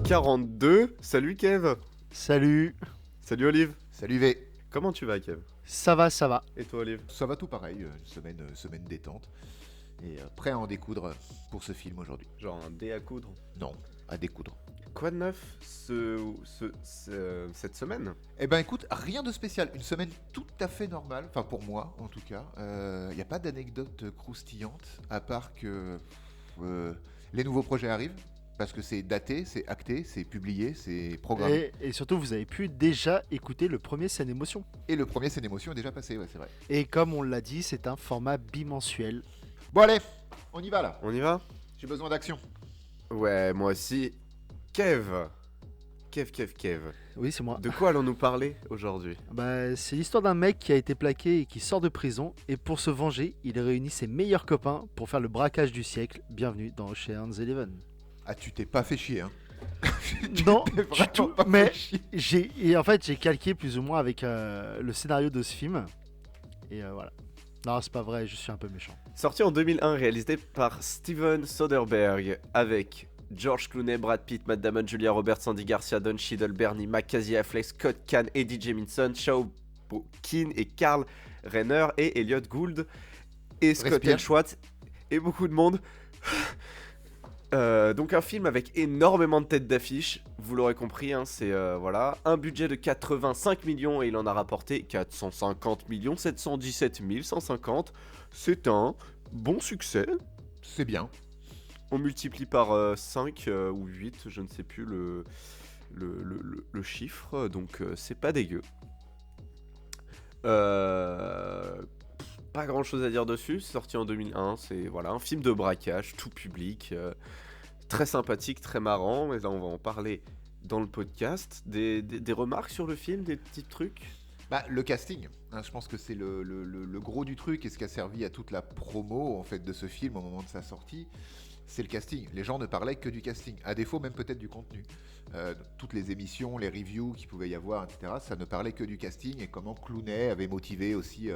42. Salut Kev. Salut, Salut Olive. Salut V. Comment tu vas Kev? ça va, ça va. Et toi Olive? Ça va tout pareil, semaine détente. Et prêt à en découdre pour ce film aujourd'hui. Genre un dé à coudre. Non, à découdre. Quoi de neuf cette semaine? Eh ben écoute, rien de spécial. Une semaine tout à fait normale, enfin pour moi en tout cas. Il n'y a pas d'anecdote croustillante, à part que les nouveaux projets arrivent. Parce que c'est daté, c'est acté, c'est publié, c'est programmé. Et surtout, vous avez pu déjà écouter le premier Scène Émotion. Et le premier Scène Émotion est déjà passé, ouais c'est vrai. Et comme on l'a dit, c'est un format bimensuel. Bon allez, on y va là. On y va? J'ai besoin d'action. Ouais, moi aussi. Kev. Kev. Oui, c'est moi. De quoi allons-nous parler aujourd'hui? Bah, c'est l'histoire d'un mec qui a été plaqué et qui sort de prison. Et pour se venger, il réunit ses meilleurs copains pour faire le braquage du siècle. Bienvenue dans Ocean's Eleven. Ah tu t'es pas fait chier hein. Non, T'es du vraiment tout. pas Mais fait chier. j'ai calqué plus ou moins avec le scénario de ce film. Et voilà. Non, c'est pas vrai, je suis un peu méchant. Sorti en 2001, réalisé par Steven Soderbergh avec George Clooney, Brad Pitt, Matt Damon, Julia Roberts, Andy Garcia, Don Cheadle, Bernie Mac, Casey Affleck, Scott Caan, Eddie Jemison, Shao Keane et Carl Reiner et Elliot Gould et Scott Respire. L. Schwartz et beaucoup de monde. Donc un film avec énormément de têtes d'affiche, vous l'aurez compris, hein, c'est voilà, un budget de 85 millions et il en a rapporté 450 millions 717 150. C'est un bon succès. C'est bien. On multiplie par 5 ou 8, je ne sais plus le chiffre, donc c'est pas dégueu. Pas grand chose à dire dessus, c'est sorti en 2001, c'est voilà, un film de braquage, tout public, très sympathique, très marrant, mais là on va en parler dans le podcast. Des remarques sur le film, des petits trucs? Bah, le casting, hein, je pense que c'est le gros du truc et ce qui a servi à toute la promo en fait de ce film au moment de sa sortie, c'est le casting. Les gens ne parlaient que du casting, à défaut même peut-être du contenu. Toutes les émissions, les reviews qu'il pouvait y avoir, etc., ça ne parlait que du casting et comment Clooney avait motivé aussi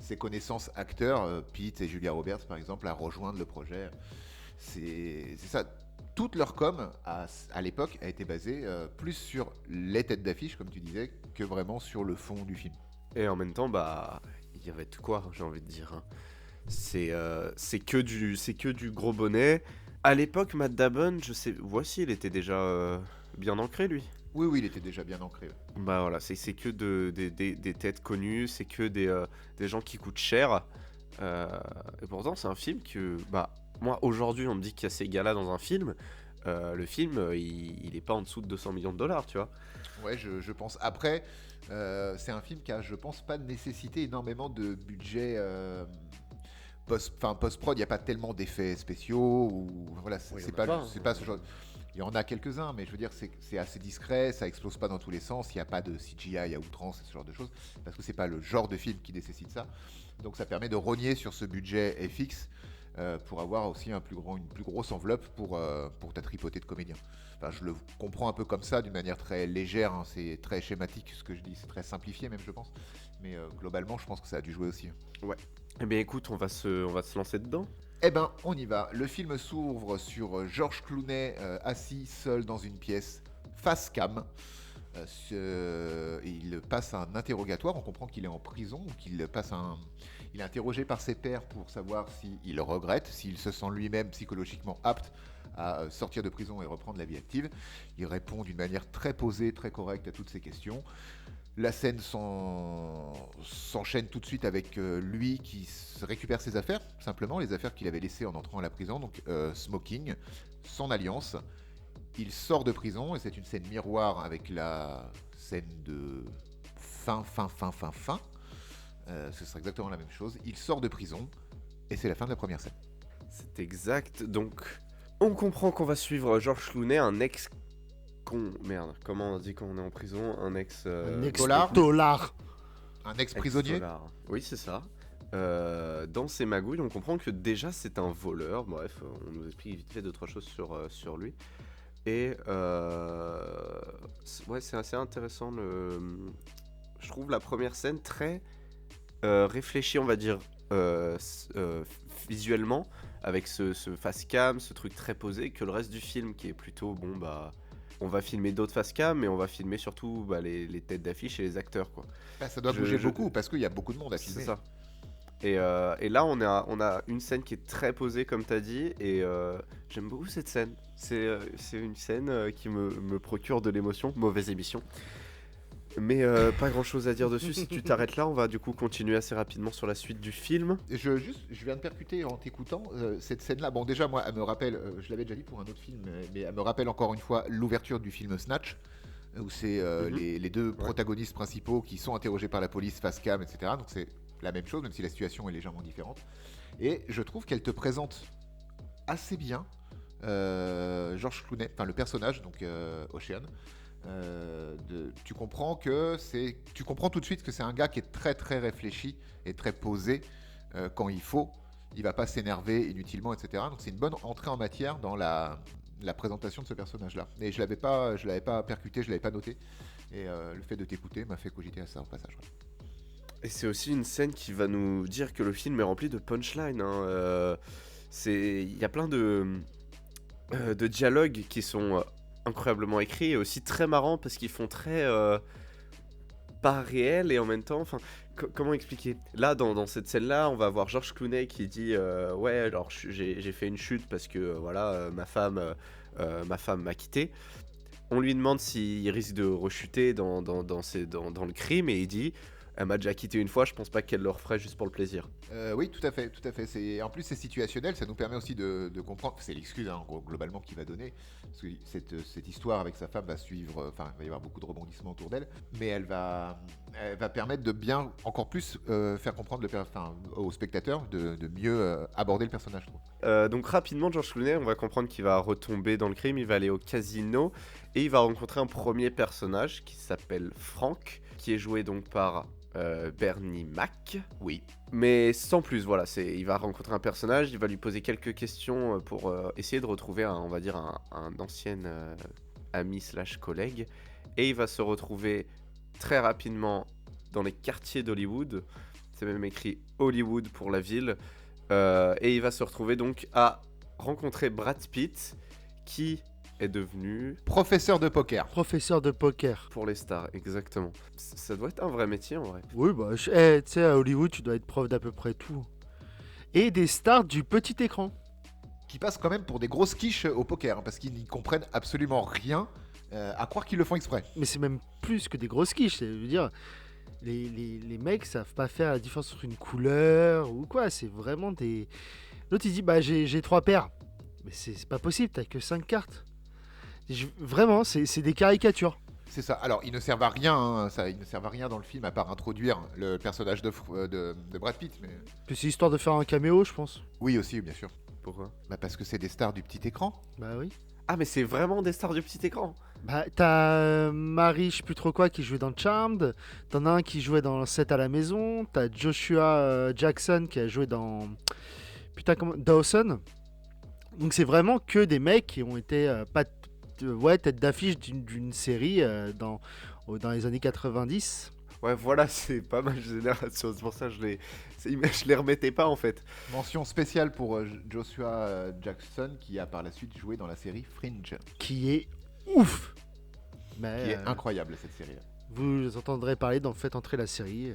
ses connaissances acteurs, Pitt et Julia Roberts par exemple, à rejoindre le projet. C'est ça. Toute leur com à l'époque a été basée plus sur les têtes d'affiche, comme tu disais, que vraiment sur le fond du film. Et en même temps, bah, il y avait de quoi, j'ai envie de dire, hein. C'est que du gros bonnet. À l'époque, Matt Damon, je sais, voici, il était déjà bien ancré, lui. Oui, il était déjà bien ancré. Ouais. Bah voilà, c'est que des têtes connues, c'est que des gens qui coûtent cher. Et pourtant, c'est un film que, bah, moi, aujourd'hui, on me dit qu'il y a ces gars-là dans un film. Le film, il est pas en dessous de 200 millions de dollars, tu vois. Ouais, je pense. Après, c'est un film qui a, je pense, pas nécessité énormément de budget post-prod. Il n'y a pas tellement d'effets spéciaux ou voilà, Oui, il y c'est en a pas, pas, c'est hein. pas ce genre. Il y en a quelques-uns, mais je veux dire, c'est assez discret, ça explose pas dans tous les sens. Il n'y a pas de CGI à outrance et ce genre de choses, parce que c'est pas le genre de film qui nécessite ça. Donc ça permet de rogner sur ce budget FX pour avoir aussi une plus grosse enveloppe pour ta tripotée de comédiens. Enfin, je le comprends un peu comme ça, d'une manière très légère, hein, c'est très schématique ce que je dis, c'est très simplifié même je pense, mais globalement je pense que ça a dû jouer aussi. Ouais. Eh bien, écoute, on va se lancer dedans. Eh ben on y va, le film s'ouvre sur George Clooney assis seul dans une pièce face cam. Il passe un interrogatoire, on comprend qu'il est en prison, il est interrogé par ses pairs pour savoir s'il regrette, s'il se sent lui-même psychologiquement apte à sortir de prison et reprendre la vie active. Il répond d'une manière très posée, très correcte à toutes ces questions. La scène s'enchaîne tout de suite avec lui qui récupère ses affaires, simplement les affaires qu'il avait laissées en entrant à la prison, donc smoking, son alliance. Il sort de prison et c'est une scène miroir avec la scène de fin. Ce sera exactement la même chose. Il sort de prison et c'est la fin de la première scène. C'est exact. Donc, on comprend qu'on va suivre George Clooney, un ex. Merde, comment on dit quand on est en prison? Un ex. Un Dollar. ex-dollar. Un ex-prisonnier. Ex-dollar. Oui, c'est ça. Dans ses magouilles, on comprend que déjà c'est un voleur. Bref, on nous explique vite fait 2-3 choses sur lui. Et ouais, c'est assez intéressant. Je trouve la première scène très réfléchie, on va dire, visuellement, avec ce face cam, ce truc très posé, que le reste du film qui est plutôt bon bah on va filmer d'autres face cam, mais on va filmer surtout les têtes d'affiche et les acteurs, quoi. Bah, ça doit bouger beaucoup parce qu'il y a beaucoup de monde à C'est filmer. ça. Et là, on a une scène qui est très posée, comme tu as dit, et j'aime beaucoup cette scène. C'est une scène qui me procure de l'émotion. Mauvaise émission. Mais pas grand chose à dire dessus. Si tu t'arrêtes là, on va du coup continuer assez rapidement sur la suite du film. Et je viens de percuter en t'écoutant cette scène-là. Bon, déjà, moi, elle me rappelle, je l'avais déjà dit pour un autre film, mais elle me rappelle encore une fois l'ouverture du film Snatch, où c'est les deux protagonistes principaux qui sont interrogés par la police face cam, etc. Donc c'est la même chose, même si la situation est légèrement différente. Et je trouve qu'elle te présente assez bien George Clooney, enfin le personnage, donc Ocean. Tu comprends tout de suite que c'est un gars qui est très très réfléchi et très posé quand il faut. Il va pas s'énerver inutilement, etc. Donc c'est une bonne entrée en matière dans la présentation de ce personnage-là. Et je l'avais pas percuté, je l'avais pas noté. Et le fait de t'écouter m'a fait cogiter à ça au passage. Et c'est aussi une scène qui va nous dire que le film est rempli de punchlines. Il y a plein de dialogues qui sont incroyablement écrits et aussi très marrants parce qu'ils font très pas réel et en même temps, enfin, comment expliquer? Là, dans cette scène-là, on va voir George Clooney qui dit ouais, alors j'ai fait une chute parce que voilà, ma femme m'a quitté. On lui demande s'il risque de rechuter dans le crime et il dit elle m'a déjà quitté une fois, je pense pas qu'elle le referait juste pour le plaisir. Oui, tout à fait, tout à fait. En plus, c'est situationnel, ça nous permet aussi de comprendre. C'est l'excuse globalement qu'il va donner, parce que cette histoire avec sa femme va suivre. Enfin, il va y avoir beaucoup de rebondissements autour d'elle, mais elle va permettre de bien, encore plus, faire comprendre au spectateur de mieux aborder le personnage. Je trouve. Donc rapidement, George Clooney, on va comprendre qu'il va retomber dans le crime, il va aller au casino et il va rencontrer un premier personnage qui s'appelle Frank, qui est joué donc par Bernie Mac. Oui. Mais sans plus, voilà, il va rencontrer un personnage, il va lui poser quelques questions pour essayer de retrouver un ancien ami / collègue, et il va se retrouver très rapidement dans les quartiers d'Hollywood, c'est même écrit Hollywood pour la ville, et il va se retrouver donc à rencontrer Brad Pitt, qui est devenu Professeur de poker. Professeur de poker. pour les stars, exactement. Ça doit être un vrai métier en vrai. Oui, bah, tu sais, à Hollywood, tu dois être prof d'à peu près tout. Et des stars du petit écran. Qui passent quand même pour des grosses quiches au poker, parce qu'ils n'y comprennent absolument rien, à croire qu'ils le font exprès. Mais c'est même plus que des grosses quiches. Je veux dire, les mecs savent pas faire la différence entre une couleur ou quoi. C'est vraiment des. L'autre, il dit bah, j'ai 3 paires. Mais c'est pas possible, t'as que 5 cartes. Vraiment, c'est des caricatures. C'est ça. Alors, ils ne servent à rien, ils ne servent à rien dans le film, à part introduire le personnage de Brad Pitt. Mais... Puis c'est histoire de faire un caméo, je pense. Oui, aussi, bien sûr. Pourquoi? Bah, parce que c'est des stars du petit écran. Bah oui. Ah mais c'est vraiment des stars du petit écran. Bah, t'as Marie, je sais plus trop quoi, qui jouait dans Charmed. T'en as un qui jouait dans 7 à la maison. T'as Joshua Jackson qui a joué dans. Putain, comment. Dawson. Donc c'est vraiment que des mecs qui ont été tête d'affiche d'une série dans les années 90. Ouais, voilà, c'est pas ma génération, c'est pour ça que je les remettais pas en fait. Mention spéciale pour Joshua Jackson, qui a par la suite joué dans la série Fringe. Qui est ouf. Mais Qui est incroyable, cette série-là. vous entendrez parler d'en fait entrer la série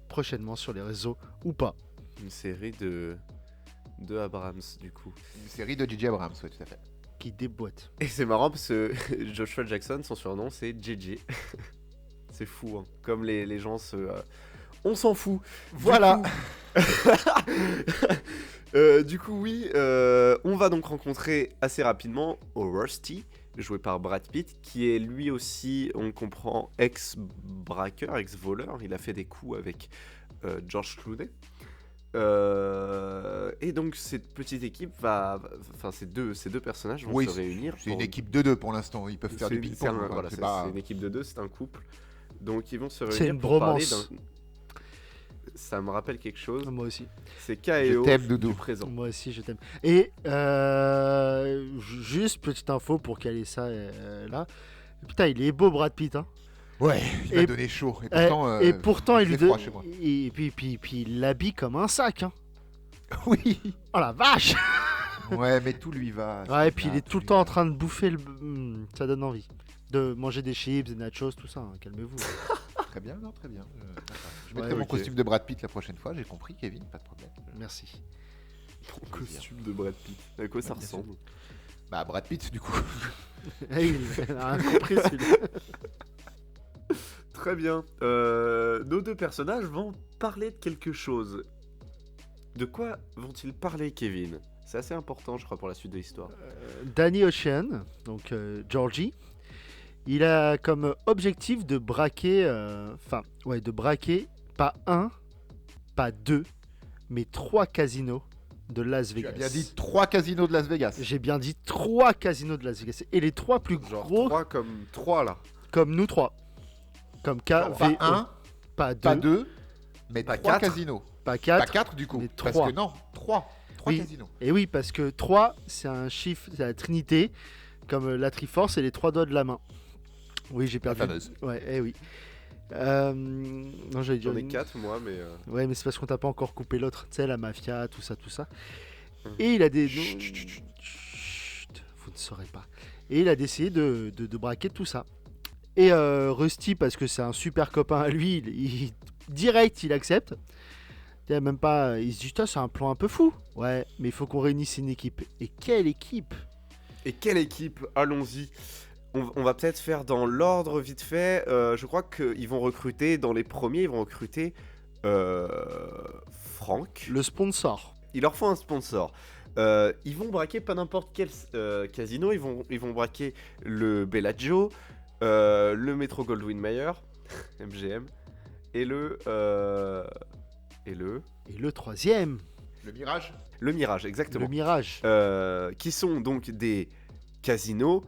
prochainement sur les réseaux ou pas. Une série de Abrams du coup. Une série de J.J. Abrams, oui, tout à fait. Qui déboîte. Et c'est marrant parce que Joshua Jackson, son surnom c'est JJ. C'est fou, hein. Comme les gens on s'en fout. Voilà. Du coup, oui, on va donc rencontrer assez rapidement Rusty, joué par Brad Pitt, qui est lui aussi, on comprend, ex-braqueur, ex-voleur. Il a fait des coups avec George Clooney. Et donc cette petite équipe ces deux personnages vont se réunir. C'est une équipe de 2 pour l'instant. Ils peuvent faire du ping-pong. C'est une équipe de 2, c'est un couple. Donc ils vont se réunir. C'est une pour parler bromance. Ça me rappelle quelque chose. Moi aussi. C'est Je K.O. t'aime, Doudou. du présent. Moi aussi, je t'aime. Et juste petite info pour caler ça là. Putain, il est beau Brad Pitt, hein. Ouais, il m'a Et- donné chaud. Et pourtant, il il lui fait froid donne. chez moi. Et puis il l'habille comme un sac, hein. Oui. Oh la vache. Ouais, mais tout lui va. Ouais, et puis Steve, il est tout tout le lui temps en va. train de bouffer ça donne envie. De manger des chips, des nachos, tout ça, hein, calmez-vous. Très bien, non, très bien. D'accord. Je Ouais, mettrai mon ok. costume de Brad Pitt la prochaine fois, j'ai compris, Kevin, pas de problème. Merci. Ton costume de Brad Pitt. À quoi ça Ouais, bien sûr. ressemble? Bah, Brad Pitt, du coup. Ah oui, il a rien compris celui-là. Très bien. Nos deux personnages vont parler de quelque chose. De quoi vont-ils parler, Kevin? C'est assez important, je crois, pour la suite de l'histoire. Danny Ocean, donc Georgie, il a comme objectif de braquer, de braquer pas un, pas deux, mais 3 casinos de Las Tu Vegas. as bien dit 3 casinos de Las Vegas. J'ai bien dit 3 casinos de Las Vegas. Et les 3 plus Genre gros, 3 comme 3 là. comme nous 3. Comme Genre, pas KVO. 1, Pas pas 2, 2, mais Pas 3 quatre. casinos. pas Pas 4. 4 du coup. mais Parce trois. que non, 3. 3 Oui. casinos. Et oui, parce que 3, c'est un chiffre, c'est la trinité, comme la Triforce et les 3 doigts de la main. Oui, j'ai La perdu. fameuse. Ouais, oui. Non, j'allais dire J'en ai une- 4 moi, mais. Ouais, mais c'est parce qu'on t'a pas encore coupé l'autre. Tu sais, la mafia, tout ça, tout ça. Mhm. Et il a des. Chut, chut, chut, chut. Chut, vous ne saurez pas. Et il a décidé de braquer tout ça. Et Rusty, parce que c'est un super copain à lui, direct, il accepte. Il y a même pas, il se dit, putain, c'est un plan un peu fou. Ouais, mais il faut qu'on réunisse une équipe. Et quelle équipe? Et quelle équipe? Allons-y. On va peut-être faire dans l'ordre vite fait. Je crois qu'ils vont recruter, dans les premiers, ils vont recruter Franck. Le sponsor. Il leur faut un sponsor. Ils vont braquer pas n'importe quel casino. Ils vont braquer le Bellagio, le Metro Goldwyn Mayer, MGM, et le. Et le troisième, Le Mirage. Le Mirage, exactement. le Mirage. Qui sont donc des casinos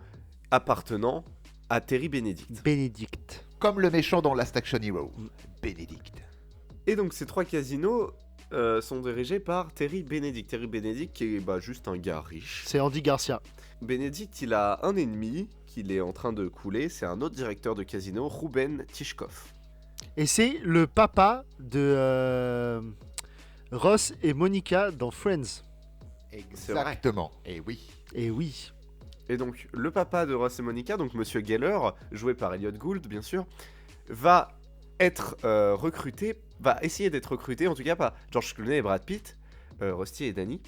appartenant à Terry Benedict. Bénédicte. Comme le méchant dans Last Action Hero. Mm. Bénédicte. Et donc ces 3 casinos sont dirigés par Terry Benedict. Terry Benedict qui est juste un gars riche. C'est Andy Garcia. Benedict, il a un ennemi qu'il est en train de couler, c'est un autre directeur de casino, Ruben Tishkov. Et c'est le papa de Ross et Monica dans Friends. Exactement. Et oui. Et oui. Et donc le papa de Ross et Monica, donc Monsieur Geller, joué par Elliot Gould bien sûr, va être recruté, va essayer d'être recruté, en tout cas par George Clooney et Brad Pitt, Rusty et Danny,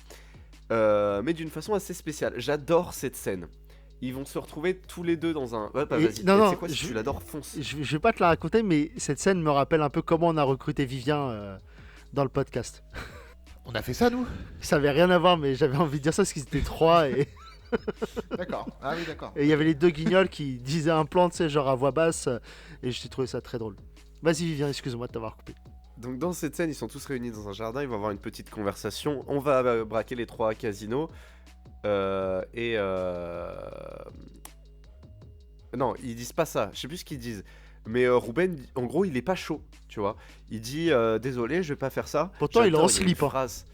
mais d'une façon assez spéciale. J'adore cette scène. Ils vont se retrouver tous les deux dans un... Ouais, bah Et- vas-y, non, c'est quoi, si je- tu l'adores, fonce. Je vais pas te la raconter, mais cette scène me rappelle un peu comment on a recruté Vivien dans le podcast. On a fait ça, nous. Ça avait rien à voir, mais j'avais envie de dire ça parce qu'ils étaient 3 et D'accord. Ah oui, d'accord. il y avait les 2 guignols qui disaient un plan, tu sais, genre à voix basse, et j'ai trouvé ça très drôle. Vas-y Vivien, excuse-moi de t'avoir coupé. Donc dans cette scène, ils sont tous réunis dans un jardin, ils vont avoir une petite conversation. On va braquer les 3 casinos. Non, ils disent pas ça, je sais plus ce qu'ils disent. Mais Ruben, en gros, il est pas chaud, tu vois. Il dit désolé, je vais pas faire ça. Pourtant, il est en J'adore, y a une slip, hein. phrase.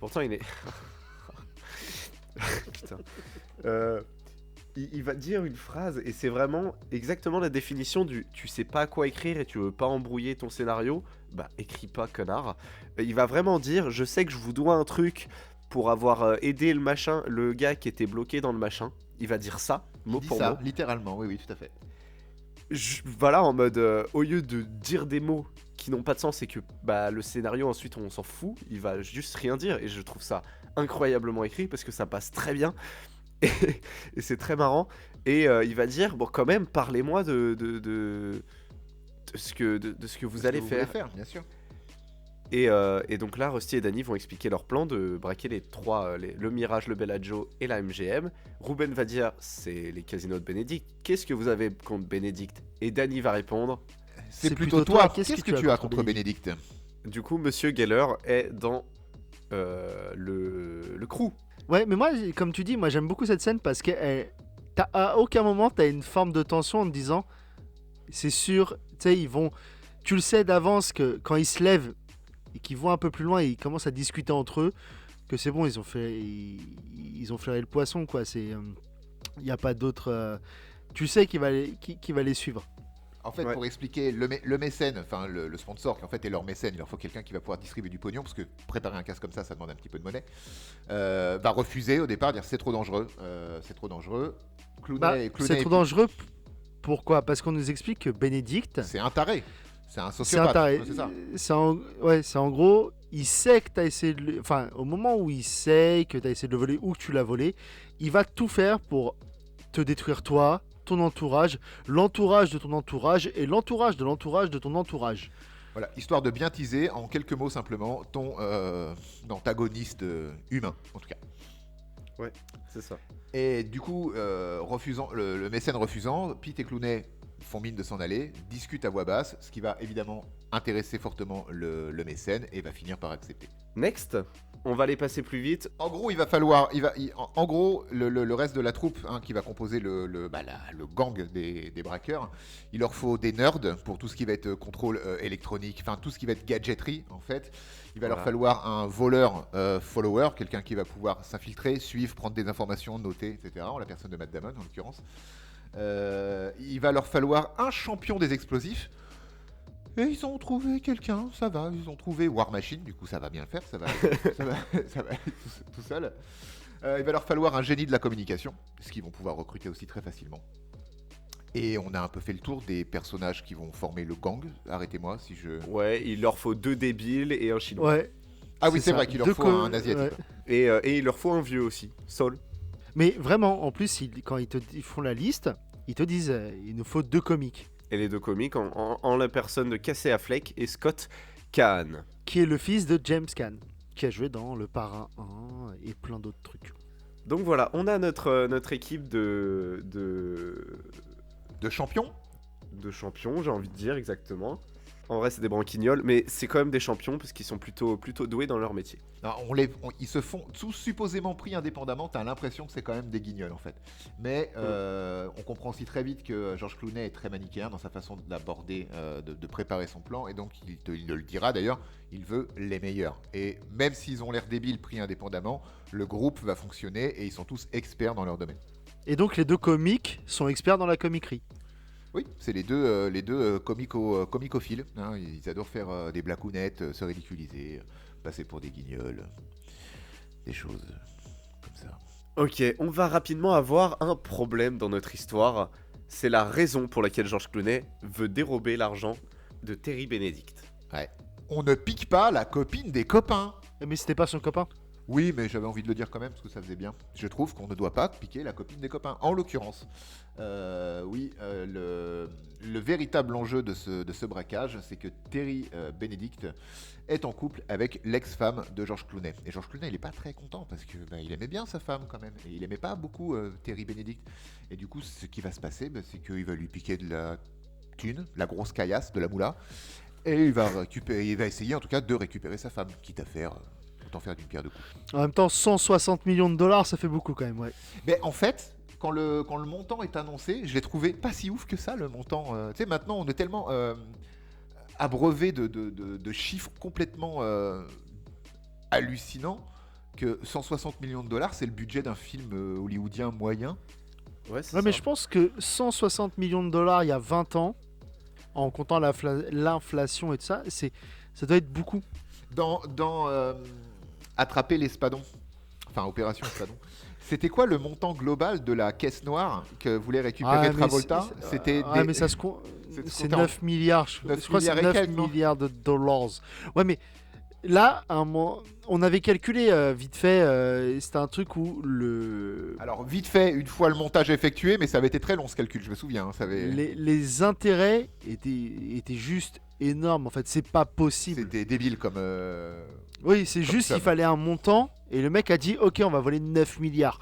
Pourtant, il est. Putain. Il va dire une phrase et c'est vraiment exactement la définition du tu sais pas quoi écrire et tu veux pas embrouiller ton scénario, bah écris pas connard. Il va vraiment dire je sais que je vous dois un truc pour avoir aidé le machin, le gars qui était bloqué dans le machin. Il va dire ça, Il mot dit pour ça, mot. littéralement. Oui, oui, tout à fait. Voilà, en mode au lieu de dire des mots qui n'ont pas de sens et que bah le scénario ensuite on s'en fout, il va juste rien dire et je trouve ça incroyablement écrit parce que ça passe très bien et c'est très marrant et il va dire bon quand même parlez-moi de ce que vous allez voulez faire. bien sûr. Et donc là, Rusty et Danny vont expliquer leur plan de braquer les 3, le Mirage, le Bellagio et la MGM. Ruben va dire, c'est les casinos de Benedict. Qu'est-ce que vous avez contre Benedict? Et Danny va répondre. C'est plutôt toi. Qu'est-ce que tu as contre Bénédicte? Du coup, Monsieur Geller est dans le crew. Ouais, mais moi, comme tu dis, moi j'aime beaucoup cette scène parce que à aucun moment t'as une forme de tension en te disant, c'est sûr, tu sais, tu le sais d'avance que quand ils se lèvent et qu'ils vont un peu plus loin et ils commencent à discuter entre eux, que c'est bon, ils ont flairé le poisson, quoi. Il n'y a pas d'autre. Tu sais qu'il va les suivre. En fait, Ouais. pour expliquer, le mécène, enfin le sponsor, qui en fait est leur mécène, il leur faut quelqu'un qui va pouvoir distribuer du pognon, parce que préparer un casque comme ça demande un petit peu de monnaie, va refuser au départ, dire c'est trop dangereux, c'est trop dangereux. Bah, Clooney c'est trop dangereux. Pourquoi? Parce qu'on nous explique que Benedict, c'est un taré, c'est un c'est un sociopathe, taré. c'est ça. C'est en gros, il sait que tu as essayé de enfin, au moment où il sait que tu as essayé de le voler ou que tu l'as volé, il va tout faire pour te détruire toi, ton entourage, l'entourage de ton entourage et l'entourage de l'entourage de ton entourage. Voilà, histoire de bien teaser, en quelques mots simplement, ton antagoniste humain, en tout cas. Ouais, c'est ça. Et du coup, refusant, le mécène refusant, Pete et Clooney font mine de s'en aller, discutent à voix basse, ce qui va évidemment intéresser fortement le mécène et va finir par accepter. Next, on va les passer plus vite. En gros, il va falloir, en gros, le reste de la troupe qui va composer le gang des braqueurs, il leur faut des nerds pour tout ce qui va être contrôle électronique, enfin tout ce qui va être gadgetterie en fait. Il va leur falloir un voleur follower, quelqu'un qui va pouvoir s'infiltrer, suivre, prendre des informations, noter, etc. En la personne de Matt Damon en l'occurrence. Il va leur falloir un champion des explosifs. Et ils ont trouvé quelqu'un, ça va, ils ont trouvé War Machine, du coup ça va bien le faire, ça va tout seul. Il va leur falloir un génie de la communication, ce qu'ils vont pouvoir recruter aussi très facilement. Et on a un peu fait le tour des personnages qui vont former le gang, arrêtez-moi si je... Ouais, il leur faut 2 débiles et un chinois. Ouais. Ah oui c'est ça. vrai qu'il leur faut un asiatique. Ouais. Et il leur faut un vieux aussi, Saul. Mais vraiment, en plus, quand ils font la liste, ils te disent il nous faut 2 comiques. Et les 2 comiques en la personne de Casey Affleck et Scott Caan. Qui est le fils de James Caan, qui a joué dans Le Parrain 1 et plein d'autres trucs. Donc voilà, on a notre équipe de champions. de champions, j'ai envie de dire exactement. En vrai, c'est des branquignoles, mais c'est quand même des champions parce qu'ils sont plutôt doués dans leur métier. Non, ils se font tous supposément pris indépendamment, t'as l'impression que c'est quand même des guignols en fait. Mais on comprend aussi très vite que George Clooney est très manichéen dans sa façon d'aborder, de préparer son plan, et donc il le dira d'ailleurs, il veut les meilleurs. Et même s'ils ont l'air débiles pris indépendamment, le groupe va fonctionner et ils sont tous experts dans leur domaine. Et donc les 2 comiques sont experts dans la comiquerie. Oui, c'est les deux comicophiles. Ils adorent faire des blagounettes, se ridiculiser, passer pour des guignols, des choses comme ça. Ok, on va rapidement avoir un problème dans notre histoire. C'est la raison pour laquelle George Clooney veut dérober l'argent de Terry Benedict. Ouais. On ne pique pas la copine des copains. Mais c'était pas son copain. Oui, mais j'avais envie de le dire quand même parce que ça faisait bien. Je trouve qu'on ne doit pas piquer la copine des copains. En l'occurrence, le véritable enjeu de ce braquage, c'est que Terry Benedict est en couple avec l'ex-femme de George Clooney. Et George Clooney, il n'est pas très content parce que il aimait bien sa femme quand même. Et il aimait pas beaucoup Terry Benedict. Et du coup, ce qui va se passer, c'est qu'il va lui piquer de la thune, la grosse caillasse, de la moula. Et il va essayer en tout cas de récupérer sa femme, quitte à faire... autant faire d'une pierre deux coups. En même temps, 160 millions de dollars, ça fait beaucoup quand même, ouais. Mais en fait, quand le montant est annoncé, je l'ai trouvé pas si ouf que ça, le montant. Tu sais, maintenant, on est tellement abreuvé de chiffres complètement hallucinants que 160 millions de dollars, c'est le budget d'un film hollywoodien moyen. Ouais, c'est Ouais, mais ça. je pense que 160 millions de dollars il y a 20 ans, en comptant l'inflation et tout ça, ça doit être beaucoup. Dans Attraper l'espadon, enfin Opération Espadon, c'était quoi le montant global de la caisse noire que voulait récupérer Travolta? C'était mais ça se c'est 9 milliards, je crois que c'est milliards et 9 quelques, non milliards de dollars. Ouais, mais là, on avait calculé vite fait, c'était un truc où Alors vite fait, une fois le montage effectué, mais ça avait été très long ce calcul, je me souviens. Ça avait... les intérêts étaient juste énormes. En fait, c'est pas possible. C'était débile comme... Oui, c'est comme juste somme. qu'il fallait un montant et le mec a dit ok, on va voler 9 milliards.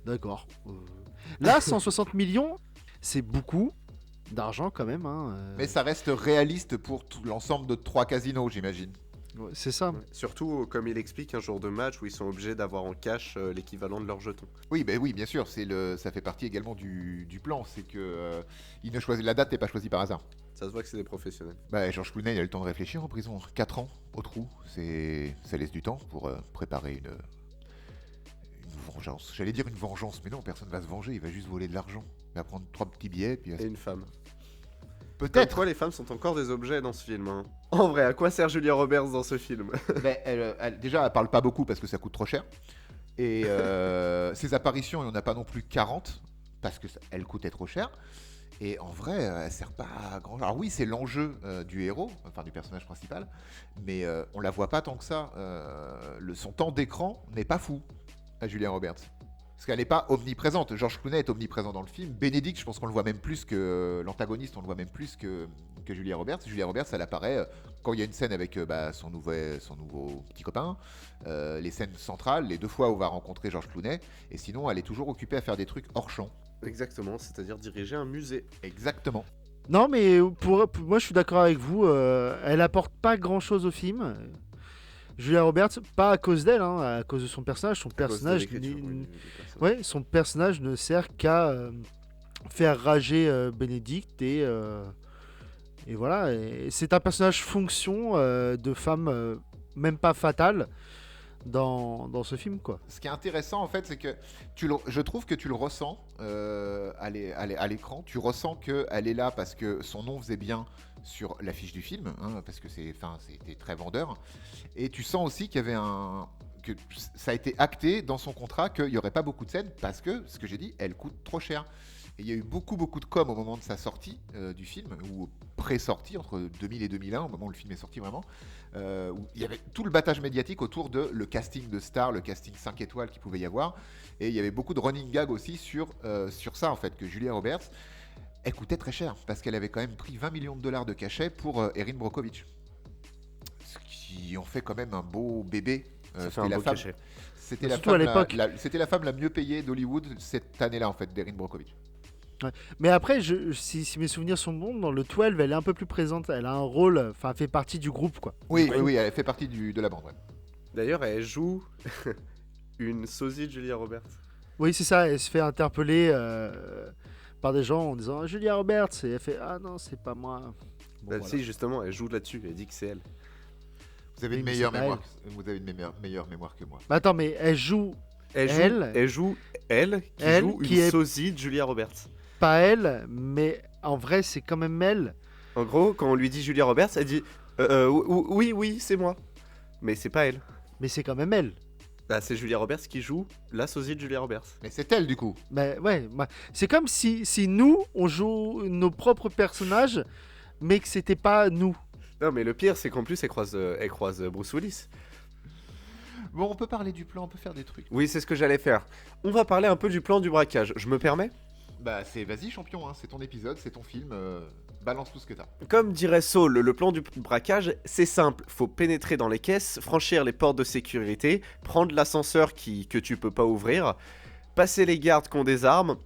D'accord. Là, 160 millions, c'est beaucoup d'argent quand même. Mais ça reste réaliste pour tout l'ensemble de 3 casinos, j'imagine. Ouais, c'est ça. Ouais. Surtout, comme il explique, un jour de match où ils sont obligés d'avoir en cash l'équivalent de leur jeton. Oui, oui, bien sûr, ça fait partie également du plan. C'est que la date n'est pas choisie par hasard. Ça se voit que c'est des professionnels. George Clooney, il a eu le temps de réfléchir en prison. 4 ans au trou, ça laisse du temps pour préparer une vengeance. J'allais dire une vengeance, mais non, personne va se venger, il va juste voler de l'argent. Il va prendre 3 petits billets, puis... Et une femme. Comme Peut-être. quoi, les femmes sont encore des objets dans ce film. Hein. En vrai, à quoi sert Julia Roberts dans ce film? Mais déjà, elle parle pas beaucoup parce que ça coûte trop cher. Et ses apparitions, il n'y en a pas non plus 40 parce qu'elle coûtait trop cher. Et en vrai, elle sert pas à grand. Alors oui, c'est l'enjeu du héros, enfin du personnage principal, mais on la voit pas tant que ça. Son temps d'écran n'est pas fou à Julia Roberts. Parce qu'elle n'est pas omniprésente. George Clooney est omniprésent dans le film. Benedict, je pense qu'on le voit même plus que l'antagoniste, on le voit même plus que Julia Roberts. Julia Roberts, elle apparaît quand il y a une scène avec son nouveau petit copain, les scènes centrales, les 2 fois où on va rencontrer George Clooney. Et sinon, elle est toujours occupée à faire des trucs hors champ. Exactement, c'est-à-dire diriger un musée. Exactement. Non, mais moi je suis d'accord avec vous. Elle apporte pas grand-chose au film. Julia Roberts, pas à cause d'elle, hein, à cause de son personnage. Son À cause de personnage, l'écriture, oui, du personnage. ouais, son personnage ne sert qu'à faire rager Benedict et voilà. Et c'est un personnage fonction de femme, même pas fatale, dans ce film, quoi. Ce qui est intéressant, en fait, c'est que je trouve que tu le ressens à l'écran. Tu ressens qu'elle est là parce que son nom faisait bien sur l'affiche du film, hein, parce que c'était très vendeur. Et tu sens aussi qu'il y avait que ça a été acté dans son contrat qu'il n'y aurait pas beaucoup de scènes parce que, ce que j'ai dit, elle coûte trop cher. Et il y a eu beaucoup de com au moment de sa sortie du film, ou pré-sortie, entre 2000 et 2001, au moment où le film est sorti vraiment, où il y avait tout le battage médiatique autour de le casting de stars, le casting 5 étoiles qu'il pouvait y avoir. Et il y avait beaucoup de running gag aussi sur ça, en fait, que Julia Roberts, elle coûtait très cher, parce qu'elle avait quand même pris 20 millions de dollars de cachet pour Erin Brockovich. Ce qui en fait quand même un beau bébé. Ça fait un beau cachet. C'était Surtout à l'époque. C'était la femme la mieux payée d'Hollywood cette année-là, en fait, d'Erin Brockovich. Ouais. Mais après, si mes souvenirs sont bons, dans le 12, elle est un peu plus présente. Elle a un rôle, enfin, elle fait partie du groupe, quoi. Oui, elle fait partie de la bande. Ouais. D'ailleurs, elle joue une sosie de Julia Roberts. Oui, c'est ça. Elle se fait interpeller par des gens en disant Julia Roberts, et elle fait ah non, c'est pas moi. Bon, Bah, voilà. Si, justement, elle joue là-dessus. Elle dit que c'est elle. Vous avez Oui, une mais meilleure c'est pas mémoire. Vous avez une meilleure mémoire que moi. Mais attends, mais elle joue Elle joue elle joue qui une est- sosie de Julia Roberts. pas elle, mais en vrai, c'est quand même elle. En gros, quand on lui dit Julia Roberts, elle dit oui, c'est moi. Mais c'est pas elle. Mais c'est quand même elle. Bah, c'est Julia Roberts qui joue la sosie de Julia Roberts. Mais c'est elle, du coup. Mais ouais, c'est comme si nous, on joue nos propres personnages, mais que c'était pas nous. Non, mais le pire, c'est qu'en plus, elle croise Bruce Willis. Bon, on peut parler du plan, on peut faire des trucs. Oui, c'est ce que j'allais faire. On va parler un peu du plan du braquage. Je me permets? Bah, vas-y, champion, hein, c'est ton épisode, c'est ton film. Balance tout ce que t'as. Comme dirait Saul, le plan du braquage, c'est simple. Faut pénétrer dans les caisses, franchir les portes de sécurité, prendre l'ascenseur que tu peux pas ouvrir, passer les gardes qui ont des armes,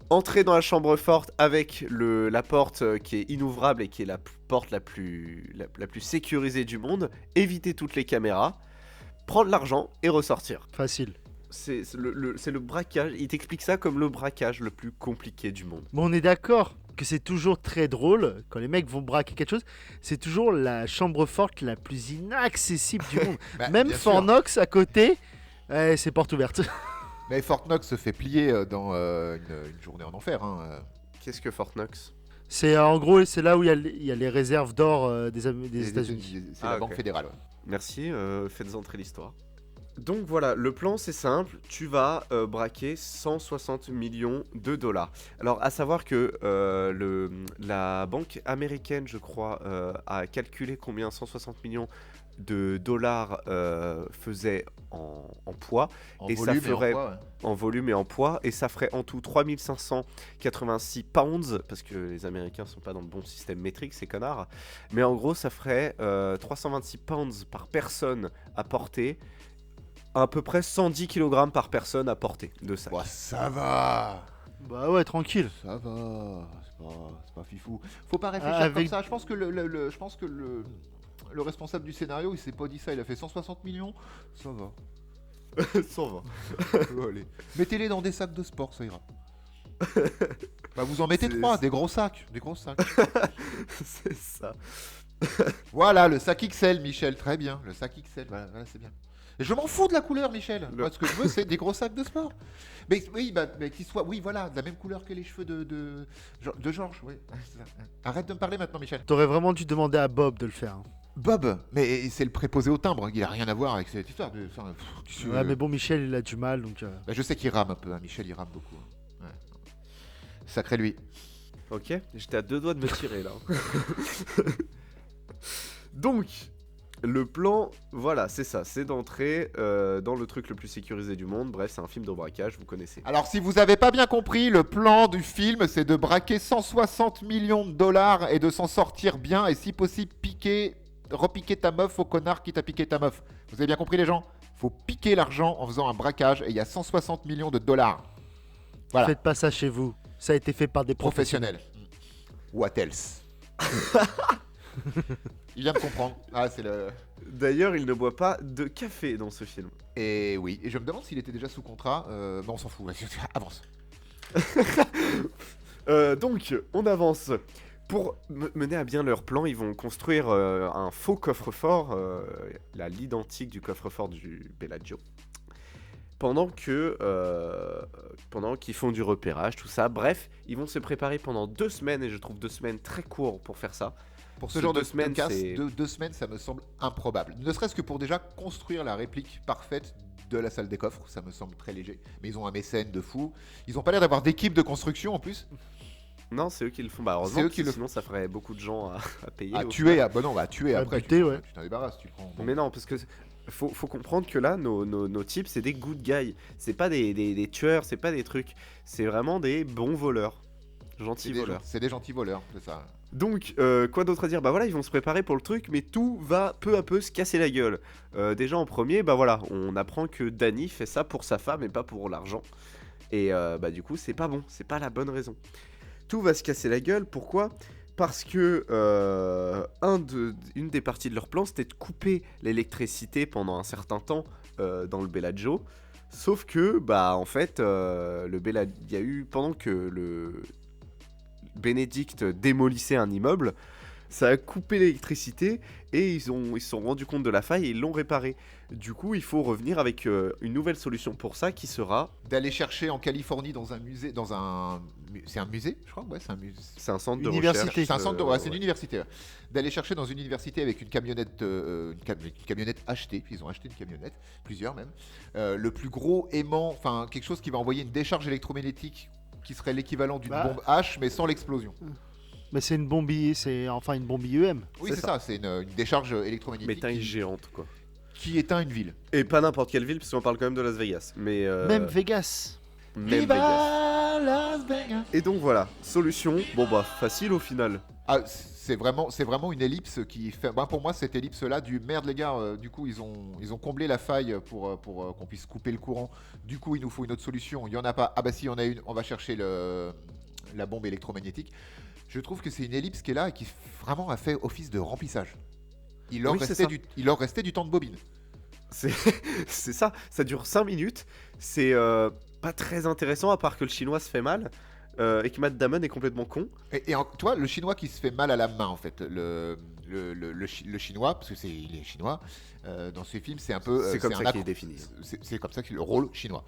entrer dans la chambre forte avec la porte qui est inouvrable et qui est la porte la plus sécurisée du monde, éviter toutes les caméras, prendre l'argent et ressortir. Facile. C'est le braquage, il t'explique ça comme le braquage le plus compliqué du monde. Bon, on est d'accord que c'est toujours très drôle quand les mecs vont braquer quelque chose. C'est toujours la chambre forte la plus inaccessible du monde. Bah, Même bien Fort sûr. Knox à côté, c'est porte ouverte. Mais Fort Knox se fait plier dans une journée en enfer. Hein. Qu'est-ce que Fort Knox? C'est en gros, c'est là où il y a les réserves d'or des États-Unis. C'est Ah, la ok. Banque fédérale. Ouais. Merci, faites entrer l'histoire. Donc voilà, le plan c'est simple, tu vas braquer 160 millions de dollars. Alors à savoir que la banque américaine, je crois, a calculé combien 160 millions de dollars faisait en poids, En Et ça volume ferait- et en poids, ouais. en volume et en poids, et ça ferait en tout 3586 pounds, parce que les Américains sont pas dans le bon système métrique, ces connards, mais en gros ça ferait 326 pounds par personne à porter, à peu près 110 kg par personne à porter de sac. Bah, ça va. Bah ouais, tranquille. Ça va. C'est pas fifou. Faut pas réfléchir Avec- comme ça. Je pense que le responsable du scénario, il s'est pas dit ça. Il a fait 160 millions. Ça va. 120. Allez. Mettez-les dans des sacs de sport, ça ira. Bah, vous en mettez C'est- 3, des gros sacs. C'est ça. Voilà, le sac XL, Michel. Très bien. Le sac XL, voilà, c'est bien. Je m'en fous de la couleur, Michel. Moi, ce que je veux, c'est des gros sacs de sport. Mais oui, mais qu'ils soient, oui, voilà, de la même couleur que les cheveux de Georges. Oui. Arrête de me parler maintenant, Michel. T'aurais vraiment dû demander à Bob de le faire. Bob, mais c'est le préposé au timbre. Il a rien à voir avec cette histoire. Ouais, mais bon, Michel, il a du mal, donc... Bah, je sais qu'il rame un peu. Hein. Michel, il rame beaucoup. Ouais. Sacré lui. Ok, j'étais à 2 doigts de me tirer là. Donc, le plan, voilà, c'est ça, c'est d'entrer dans le truc le plus sécurisé du monde. Bref, c'est un film de braquage, vous connaissez. Alors, si vous avez pas bien compris, le plan du film, c'est de braquer 160 millions de dollars et de s'en sortir bien et si possible repiquer ta meuf au connard qui t'a piqué ta meuf. Vous avez bien compris les gens ? Faut piquer l'argent en faisant un braquage et il y a 160 millions de dollars. Voilà. Faites pas ça chez vous. Ça a été fait par des professionnels. What else? Il vient de comprendre. Ah, c'est le... D'ailleurs, il ne boit pas de café dans ce film. Et oui, et je me demande s'il était déjà sous contrat. Mais on s'en fout, vas-y, avance. Donc, on avance. Pour mener à bien leur plan, ils vont construire un faux coffre-fort, l'identique du coffre-fort du Bellagio. Pendant qu'ils font du repérage, tout ça. Bref, ils vont se préparer pendant 2 semaines, et je trouve 2 semaines très court pour faire ça. Pour ce genre de semaines, casse, c'est... 2 semaines, ça me semble improbable. Ne serait-ce que pour déjà construire la réplique parfaite de la salle des coffres, ça me semble très léger. Mais ils ont un mécène de fou. Ils ont pas l'air d'avoir d'équipe de construction en plus. Non, c'est eux qui le font. Bah, heureusement, parce que sinon ça ferait beaucoup de gens à payer. À tuer, bah non, à tuer après. Buter, ouais. Tu t'en débarrasses, tu le prends. Bon. Mais non, parce que faut comprendre que là, nos types, c'est des good guys. C'est pas des tueurs, c'est pas des trucs. C'est vraiment des bons voleurs. Gentils voleurs. C'est des gentils voleurs, c'est ça. Donc, quoi d'autre à dire ? Bah voilà, ils vont se préparer pour le truc, mais tout va peu à peu se casser la gueule. Déjà en premier, bah voilà, on apprend que Danny fait ça pour sa femme et pas pour l'argent. Et bah du coup, c'est pas bon, c'est pas la bonne raison. Tout va se casser la gueule, pourquoi ? Parce que une des parties de leur plan, c'était de couper l'électricité pendant un certain temps dans le Bellagio. Sauf que, bah en fait, il y a eu, pendant que le Bénédicte démolissait un immeuble, ça a coupé l'électricité et ils se sont rendus compte de la faille et ils l'ont réparé. Du coup, il faut revenir avec une nouvelle solution pour ça qui sera... D'aller chercher en Californie dans un musée, c'est un musée, je crois, ouais, c'est un musée. C'est un centre de Université. recherche. C'est un centre c'est une université. Ouais. D'aller chercher dans une université avec une camionnette, achetée, ils ont acheté une camionnette, plusieurs même. Le plus gros aimant, enfin quelque chose qui va envoyer une décharge électromagnétique qui serait l'équivalent d'une bombe H, mais sans l'explosion. Mais c'est une bombe, une bombe IEM. Oui, c'est ça, c'est une décharge électromagnétique. Mais taille géante, quoi. Qui éteint une ville. Et pas n'importe quelle ville, parce qu'on parle quand même de Las Vegas. Mais Même Vegas. Même Vegas. Las Vegas. Et donc voilà, solution, bon bah facile au final. Ah, c'est vraiment une ellipse qui fait... Bah, pour moi, cette ellipse-là, du merde les gars, du coup ils ont comblé la faille pour qu'on puisse couper le courant. Du coup, il nous faut une autre solution. Il y en a pas. Ah bah si, il y en a une. On va chercher la bombe électromagnétique. Je trouve que c'est une ellipse qui est là et qui vraiment a fait office de remplissage. Il leur restait du temps de bobine. C'est ça, ça dure 5 minutes. C'est pas très intéressant à part que le chinois se fait mal et que Matt Damon est complètement con. Et toi, le chinois qui se fait mal à la main en fait, le chinois, parce que il est chinois, dans ce film c'est un peu... c'est comme ça qu'il est défini. C'est comme ça que le rôle chinois.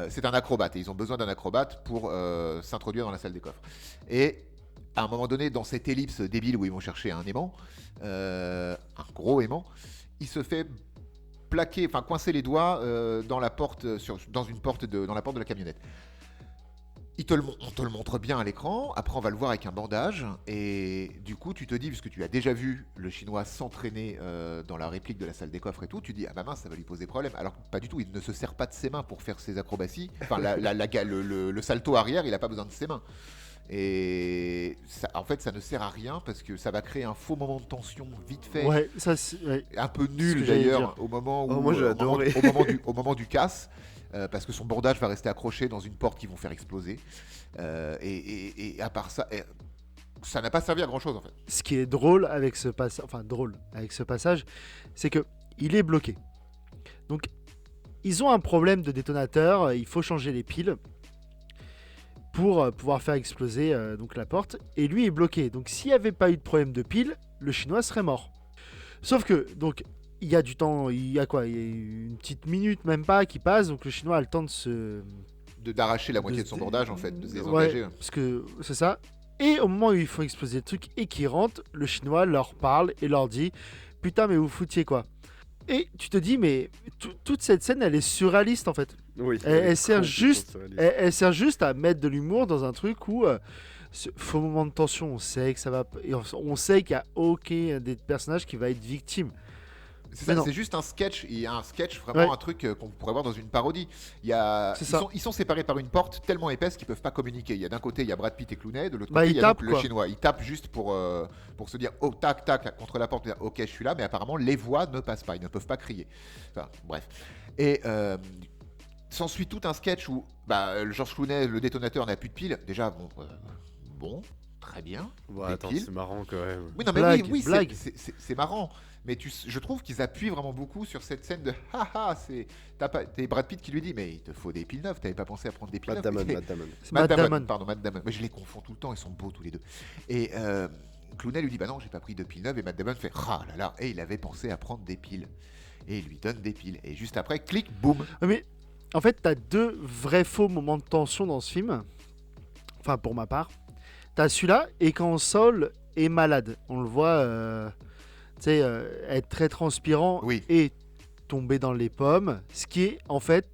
C'est un acrobate et ils ont besoin d'un acrobate pour s'introduire dans la salle des coffres. Et à un moment donné, dans cette ellipse débile où ils vont chercher un aimant, un gros aimant, il se fait coincer les doigts dans la porte, dans la porte de la camionnette. On te le montre bien à l'écran, après on va le voir avec un bandage, et du coup tu te dis, puisque tu as déjà vu le chinois s'entraîner dans la réplique de la salle des coffres et tout, tu dis, ah bah mince, ça va lui poser problème. Alors pas du tout, il ne se sert pas de ses mains pour faire ses acrobaties, enfin le salto arrière, il n'a pas besoin de ses mains. Et ça, en fait, ça ne sert à rien parce que ça va créer un faux moment de tension vite fait, un peu nul d'ailleurs, au moment où, moi j'ai adoré. au moment du casse, parce que son bandage va rester accroché dans une porte qu'ils vont faire exploser. Et à part ça, ça n'a pas servi à grand chose en fait. Ce qui est drôle avec ce passage, c'est que il est bloqué. Donc, ils ont un problème de détonateur. Il faut changer les piles pour pouvoir faire exploser donc la porte, et lui est bloqué. Donc s'il n'y avait pas eu de problème de pile, le chinois serait mort. Sauf que donc il y a du temps, il y a quoi? Il y a une petite minute, même pas, qui passe, donc le Chinois a le temps de se... D'arracher la moitié de se son dé- bandage, en fait, de se Ouais, désengager. parce que c'est ça. Et au moment où ils font exploser le truc et qu'ils rentrent, le Chinois leur parle et leur dit putain, mais vous foutiez quoi? Et tu te dis, mais toute cette scène, elle est surréaliste en fait. Oui. Elle sert juste, elle sert juste à mettre de l'humour dans un truc où ce faux moment de tension, on sait que ça va, et on sait qu'il y a aucun des personnages qui va être victime. C'est Mais ça, non. c'est juste un sketch. Il y a un sketch, vraiment Ouais. un truc qu'on pourrait voir dans une parodie. Il y a, C'est ils, ça. ils sont séparés par une porte tellement épaisse qu'ils peuvent pas communiquer. Il y a d'un côté, il y a Brad Pitt et Clooney, de l'autre Bah, côté, ils il y a donc tapent, le quoi. Chinois. Ils tapent juste pour se dire oh tac tac contre la porte, dire, ok je suis là, mais apparemment les voix ne passent pas, ils ne peuvent pas crier. Enfin, bref. Et s'ensuit tout un sketch où le George Clooney, le détonateur, n'a plus de piles. Déjà bon, très bien. Ouais, des attends, piles. c'est marrant quand même. Oui, non, mais Blague, oui, blague. c'est marrant. Mais je trouve qu'ils appuient vraiment beaucoup sur cette scène de haha, t'es Brad Pitt qui lui dit mais il te faut des piles neuves, t'avais pas pensé à prendre des piles Matt neuves. Damon, Mais- Matt Damon. C'est Matt Matt Damon, Damon. pardon, Matt Damon. Mais je les confonds tout le temps, ils sont beaux tous les deux. Et Clooney lui dit bah non, j'ai pas pris de piles neuves et Matt Damon fait ah là là, et il avait pensé à prendre des piles. Et il lui donne des piles. Et juste après, clic, boum. Ouais, mais en fait, t'as deux vrais faux moments de tension dans ce film. Enfin, pour ma part. T'as celui-là, et quand Saul est malade, on le voit tu sais, être très transpirant Oui. et tomber dans les pommes. Ce qui est, en fait,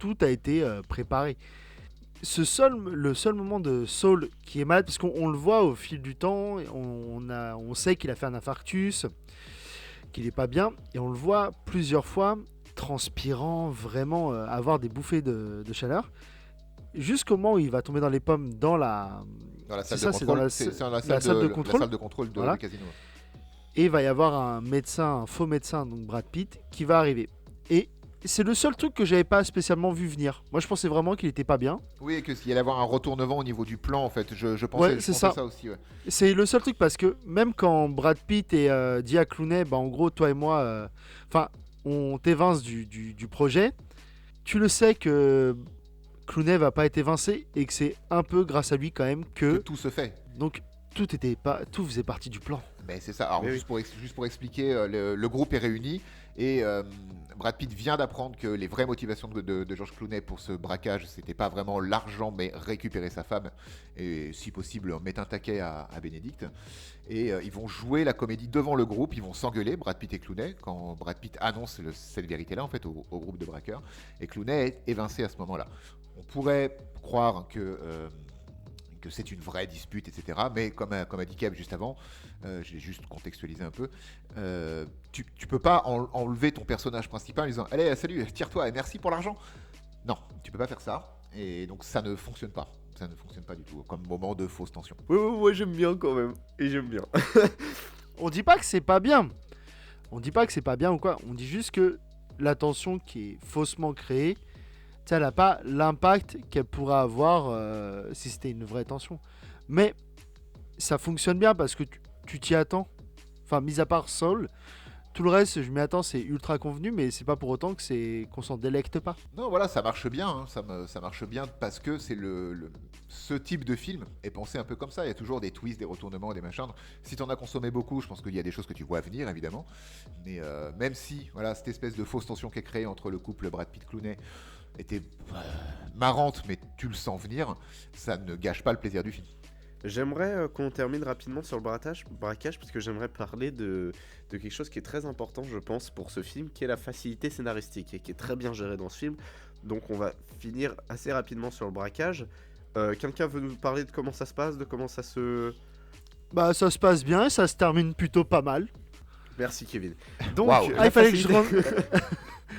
tout a été préparé. Le seul moment de Saul qui est malade, parce qu'on le voit au fil du temps, on sait qu'il a fait un infarctus, qu'il est pas bien, et on le voit plusieurs fois transpirant, vraiment avoir des bouffées de chaleur, jusqu'au moment où il va tomber dans les pommes dans la... Dans la C'est salle ça, de c'est dans contrôle. la C'est dans la salle de contrôle. La salle de contrôle Voilà. du casino. Et il va y avoir un médecin, un faux médecin, donc Brad Pitt, qui va arriver. Et c'est le seul truc que j'avais pas spécialement vu venir. Moi, je pensais vraiment qu'il était pas bien. Oui, et qu'il allait avoir un retournement au niveau du plan, en fait. Je pensais, Ouais, je c'est pensais ça. aussi, ouais. C'est le seul truc parce que même quand Brad Pitt et dit à Clooney, bah, en gros, toi et moi, on t'évince du projet, tu le sais que Clooney va pas être évincé et que c'est un peu grâce à lui quand même Que que... tout se fait. Donc, tout faisait partie du plan. Mais c'est ça. Alors, Mais juste pour expliquer, le groupe est réuni et Brad Pitt vient d'apprendre que les vraies motivations de George Clooney pour ce braquage, c'était pas vraiment l'argent, mais récupérer sa femme et, si possible, mettre un taquet à Bénédicte. Et ils vont jouer la comédie devant le groupe, ils vont s'engueuler, Brad Pitt et Clooney, quand Brad Pitt annonce cette vérité-là, en fait, au groupe de braqueurs. Et Clooney est évincé à ce moment-là. On pourrait croire que c'est une vraie dispute, etc. Mais comme a dit Kev juste avant, j'ai juste contextualisé un peu, tu peux pas enlever ton personnage principal en disant allez, salut, tire-toi et merci pour l'argent. Non, tu peux pas faire ça. Et donc ça ne fonctionne pas. Ça ne fonctionne pas du tout comme moment de fausse tension. Ouais, j'aime bien quand même. Et j'aime bien. On dit pas que c'est pas bien. On dit pas que c'est pas bien ou quoi. On dit juste que la tension qui est faussement créée, elle n'a pas l'impact qu'elle pourrait avoir si c'était une vraie tension. Mais ça fonctionne bien parce que tu t'y attends. Enfin, mis à part Saul, tout le reste, je m'y attends, c'est ultra convenu, mais c'est pas pour autant qu'on s'en délecte pas. Non, voilà, ça marche bien. Hein, ça marche bien parce que c'est ce type de film est pensé un peu comme ça. Il y a toujours des twists, des retournements, des machins. Si tu en as consommé beaucoup, je pense qu'il y a des choses que tu vois venir, évidemment. Mais même si, voilà, cette espèce de fausse tension qui est créée entre le couple Brad Pitt-Clooney était marrante, mais tu le sens venir, ça ne gâche pas le plaisir du film. J'aimerais qu'on termine rapidement sur le braquage parce que j'aimerais parler de quelque chose qui est très important, je pense, pour ce film, qui est la facilité scénaristique et qui est très bien gérée dans ce film. Donc on va finir assez rapidement sur le braquage. Quelqu'un veut nous parler de comment ça se passe, de comment ça se... Bah, ça se passe bien, ça se termine plutôt pas mal. Merci Kevin. Donc, Waouh. la Il fallait que je facilité-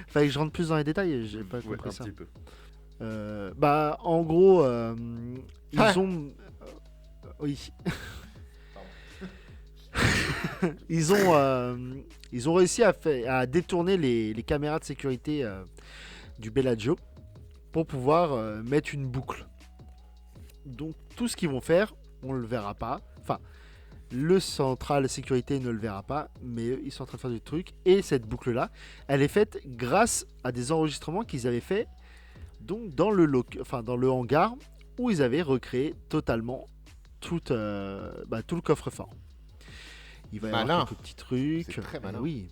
fallait que je rentre plus dans les détails, j'ai pas Ouais, compris un ça. petit peu. Bah, en gros, ils Ah. ont... Oui. ils ont réussi à détourner les caméras de sécurité du Bellagio pour pouvoir mettre une boucle. Donc tout ce qu'ils vont faire, on le verra pas. Enfin, le central sécurité ne le verra pas, mais eux, ils sont en train de faire du truc. Et cette boucle-là, elle est faite grâce à des enregistrements qu'ils avaient fait donc dans le hangar où ils avaient recréé totalement tout le coffre-fort. Il va y Malin. avoir quelques petits trucs. C'est très malin. Oui.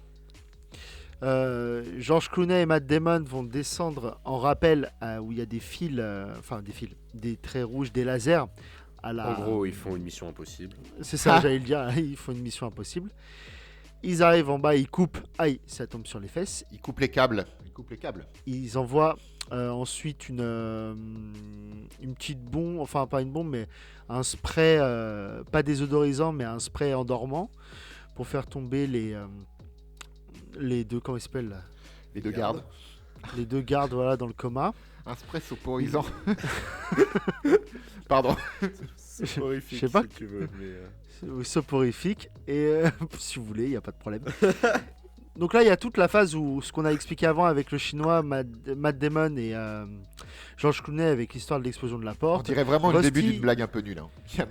George Clooney et Matt Damon vont descendre en rappel où il y a des fils, des traits rouges, des lasers. En gros, ils font une mission impossible. C'est ça, j'allais le dire, ils font une mission impossible. Ils arrivent en bas, ils coupent, aïe, ça tombe sur les fesses. Il coupe les câbles. Ils envoient ensuite une petite bombe, enfin pas une bombe, mais un spray, pas désodorisant, mais un spray endormant pour faire tomber les deux, comment ils s'appellent là Les deux gardes. Les deux gardes, voilà, dans le coma. Un spray soporisant. Pardon. C'est horrifique, Je sais pas. si tu veux, mais... Soporifique, et si vous voulez, il n'y a pas de problème. Donc là, il y a toute la phase où ce qu'on a expliqué avant avec le chinois, Matt Damon et George Clooney avec l'histoire de l'explosion de la On porte. dirait vraiment le Rusty- début d'une blague un peu nulle. Hein. Il y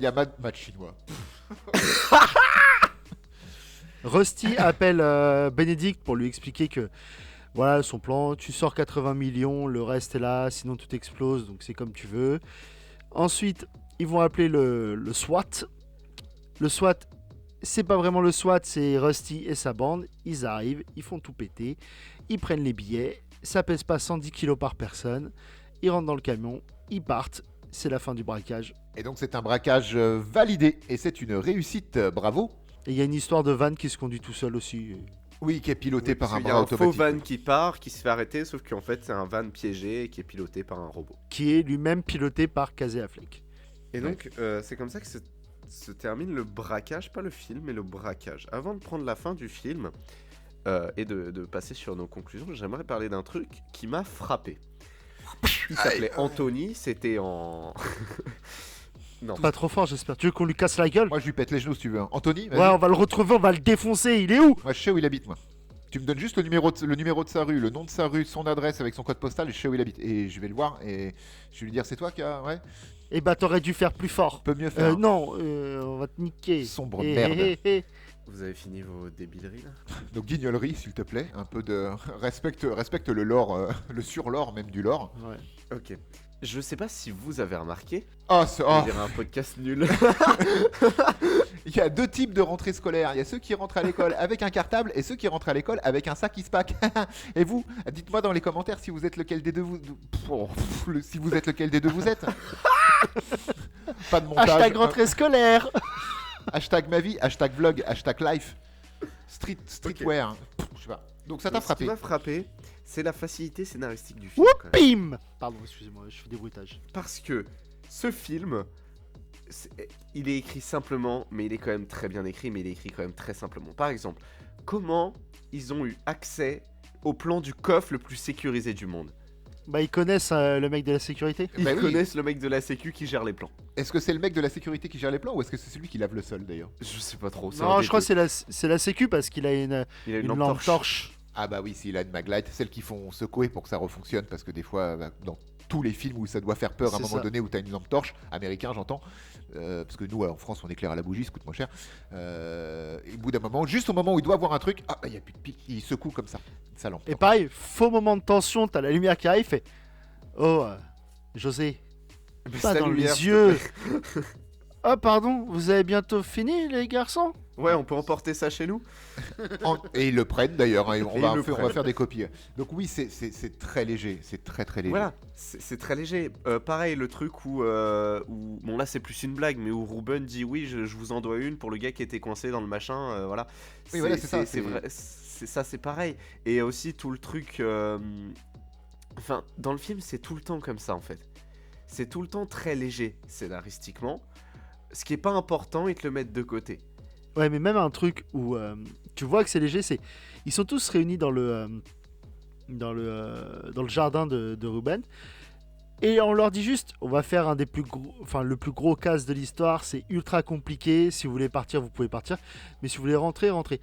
a Matt chinois. Rusty appelle Benedict pour lui expliquer que voilà son plan, tu sors 80 millions, le reste est là, sinon tout explose, donc c'est comme tu veux. Ensuite, ils vont appeler le SWAT. Le SWAT, c'est pas vraiment le SWAT, c'est Rusty et sa bande. Ils arrivent, ils font tout péter, ils prennent les billets, ça pèse pas 110 kilos par personne, ils rentrent dans le camion, ils partent, c'est la fin du braquage. Et donc c'est un braquage validé et c'est une réussite, bravo. Et il y a une histoire de van qui se conduit tout seul aussi. Oui, qui est piloté par un Il y a bras un faux automatique. van qui part, qui se fait arrêter, sauf qu'en fait c'est un van piégé et qui est piloté par un robot. Qui est lui-même piloté par Casey Affleck. Et donc c'est comme ça que se termine le braquage, pas le film, mais le braquage. Avant de prendre la fin du film et de passer sur nos conclusions, j'aimerais parler d'un truc qui m'a frappé. Il s'appelait Anthony, c'était en... Non. Pas trop fort, j'espère. Tu veux qu'on lui casse la gueule? Moi je lui pète les genoux si tu veux. Hein. Anthony, vas-y. Ouais, on va le retrouver, on va le défoncer. Il est où? Moi je sais où il habite moi. Tu me donnes juste le numéro de sa rue, le nom de sa rue, son adresse avec son code postal et je sais où il habite. Et je vais le voir et je vais lui dire c'est toi qui a... Ouais, Eh bah, t'aurais dû faire plus fort. peut mieux faire. Non, on va te niquer. Sombre Eh, merde. eh, eh. Vous avez fini vos débileries là? Donc guignolerie s'il te plaît. Un peu de... Respecte le lore, le sur-lore même du lore. Ouais. Ok. Je sais pas si vous avez remarqué, Oh, on dirait un podcast nul. Il y a deux types de rentrées scolaires. Il y a ceux qui rentrent à l'école avec un cartable et ceux qui rentrent à l'école avec un sac Ispac. Et vous, dites-moi dans les commentaires si vous êtes lequel des deux si vous êtes lequel des deux vous êtes. Pas de montage. Hashtag rentrée scolaire. Hashtag ma vie, hashtag vlog, hashtag life. Streetwear. Je sais pas. Donc ça t'a Ce qui frappé. m'a frappé, c'est la facilité scénaristique du film. quand même. Bim. Pardon, excusez-moi, je fais des bruitages. Parce que ce film, il est écrit simplement, mais il est quand même très bien écrit, mais il est écrit quand même très simplement. Par exemple, comment ils ont eu accès au plan du coffre le plus sécurisé du monde? Bah, ils connaissent le mec de la sécurité. Ils Bah oui. connaissent le mec de la sécu qui gère les plans. Est-ce que c'est le mec de la sécurité qui gère les plans ou est-ce que c'est celui qui lave le sol d'ailleurs? Je sais pas trop. c'est un Non, des je crois deux. que c'est la sécu parce qu'il a Il a une lampe lampe torche. Ah bah oui, s'il a une maglite, celles qui font secouer pour que ça refonctionne, parce que des fois, dans tous les films où ça doit faire peur à un C'est moment ça. donné, où t'as une lampe torche, américain j'entends, parce que nous en France on éclaire à la bougie, ça coûte moins cher, et au bout d'un moment, juste au moment où il doit voir un truc, ah bah il n'y a plus de pic, il secoue comme ça, sa lampe. Et pareil, faux moment de tension, t'as la lumière qui arrive, fait oh, José, Mais pas sa dans lumière, les s'il te yeux. plaît. Ah, pardon, vous avez bientôt fini, les garçons? Ouais, on peut emporter ça chez nous. Et ils le prennent d'ailleurs, hein, et on Et va ils le faire prennent. des copies. Donc oui, c'est très léger, c'est très léger. Voilà, c'est très léger. Pareil, le truc où, bon là c'est plus une blague, mais où Ruben dit oui, je vous en dois une pour le gars qui était coincé dans le machin, voilà. Oui, voilà, c'est ça, C'est c'est- vrai, c'est ça, c'est pareil. Et aussi tout le truc, enfin, dans le film, c'est tout le temps comme ça en fait. C'est tout le temps très léger scénaristiquement. Ce qui est pas important, ils te le mettent de côté. Ouais, mais même un truc où tu vois que c'est léger, c'est ils sont tous réunis dans le jardin de Ruben et on leur dit juste on va faire un des plus gros, enfin le plus gros casse de l'histoire, c'est ultra compliqué, si vous voulez partir vous pouvez partir, mais si vous voulez rentrer, rentrez.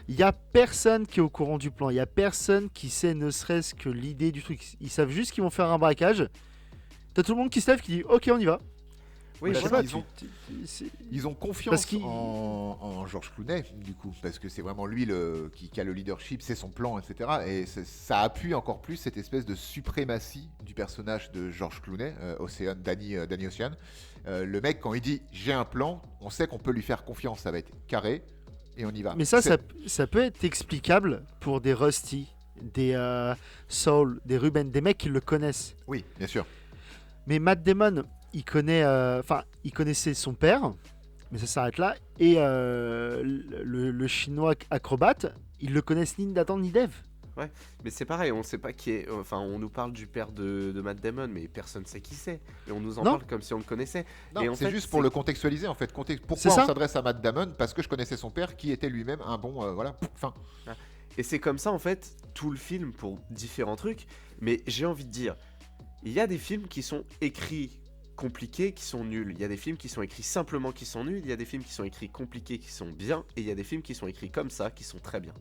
Il y a personne qui est au courant du plan, il y a personne qui sait ne serait-ce que l'idée du truc. Ils savent juste qu'ils vont faire un braquage. T'as tout le monde qui se lève qui dit ok on y va. Oui, Bah, je sais voilà, pas, ils ont- c'est- Ils ont Parce confiance qu'il- en George Clooney, du coup, parce que c'est vraiment lui qui a le leadership, c'est son plan, etc. Et ça appuie encore plus cette espèce de suprématie du personnage de George Clooney, Danny Ocean. Le mec, quand il dit « j'ai un plan », on sait qu'on peut lui faire confiance, ça va être carré, et on y va. Mais ça, C'est- ça peut être explicable pour des Rusty, des Saul, des Ruben, des mecs qui le connaissent. Oui, bien sûr. Mais Matt Damon, il connaissait son père, mais ça s'arrête là. Et le chinois acrobate, ils le connaissent ni Nathan ni Dev. Mais c'est pareil, on sait pas qui est. Enfin, on nous parle du père de Matt Damon, mais personne sait qui c'est. Et on nous en Non. parle comme si on le connaissait. Non, Et en c'est fait, juste pour c'est- le contextualiser en fait. C'est Pourquoi ça. on s'adresse à Matt Damon? Parce que je connaissais son père qui était lui-même un bon. Voilà. Fin. Et c'est comme ça, en fait, tout le film pour différents trucs. Mais j'ai envie de dire, il y a des films qui sont écrits compliqués, qui sont nuls. Il y a des films qui sont écrits simplement, qui sont nuls. Il y a des films qui sont écrits compliqués, qui sont bien. Et il y a des films qui sont écrits comme ça, qui sont très bien.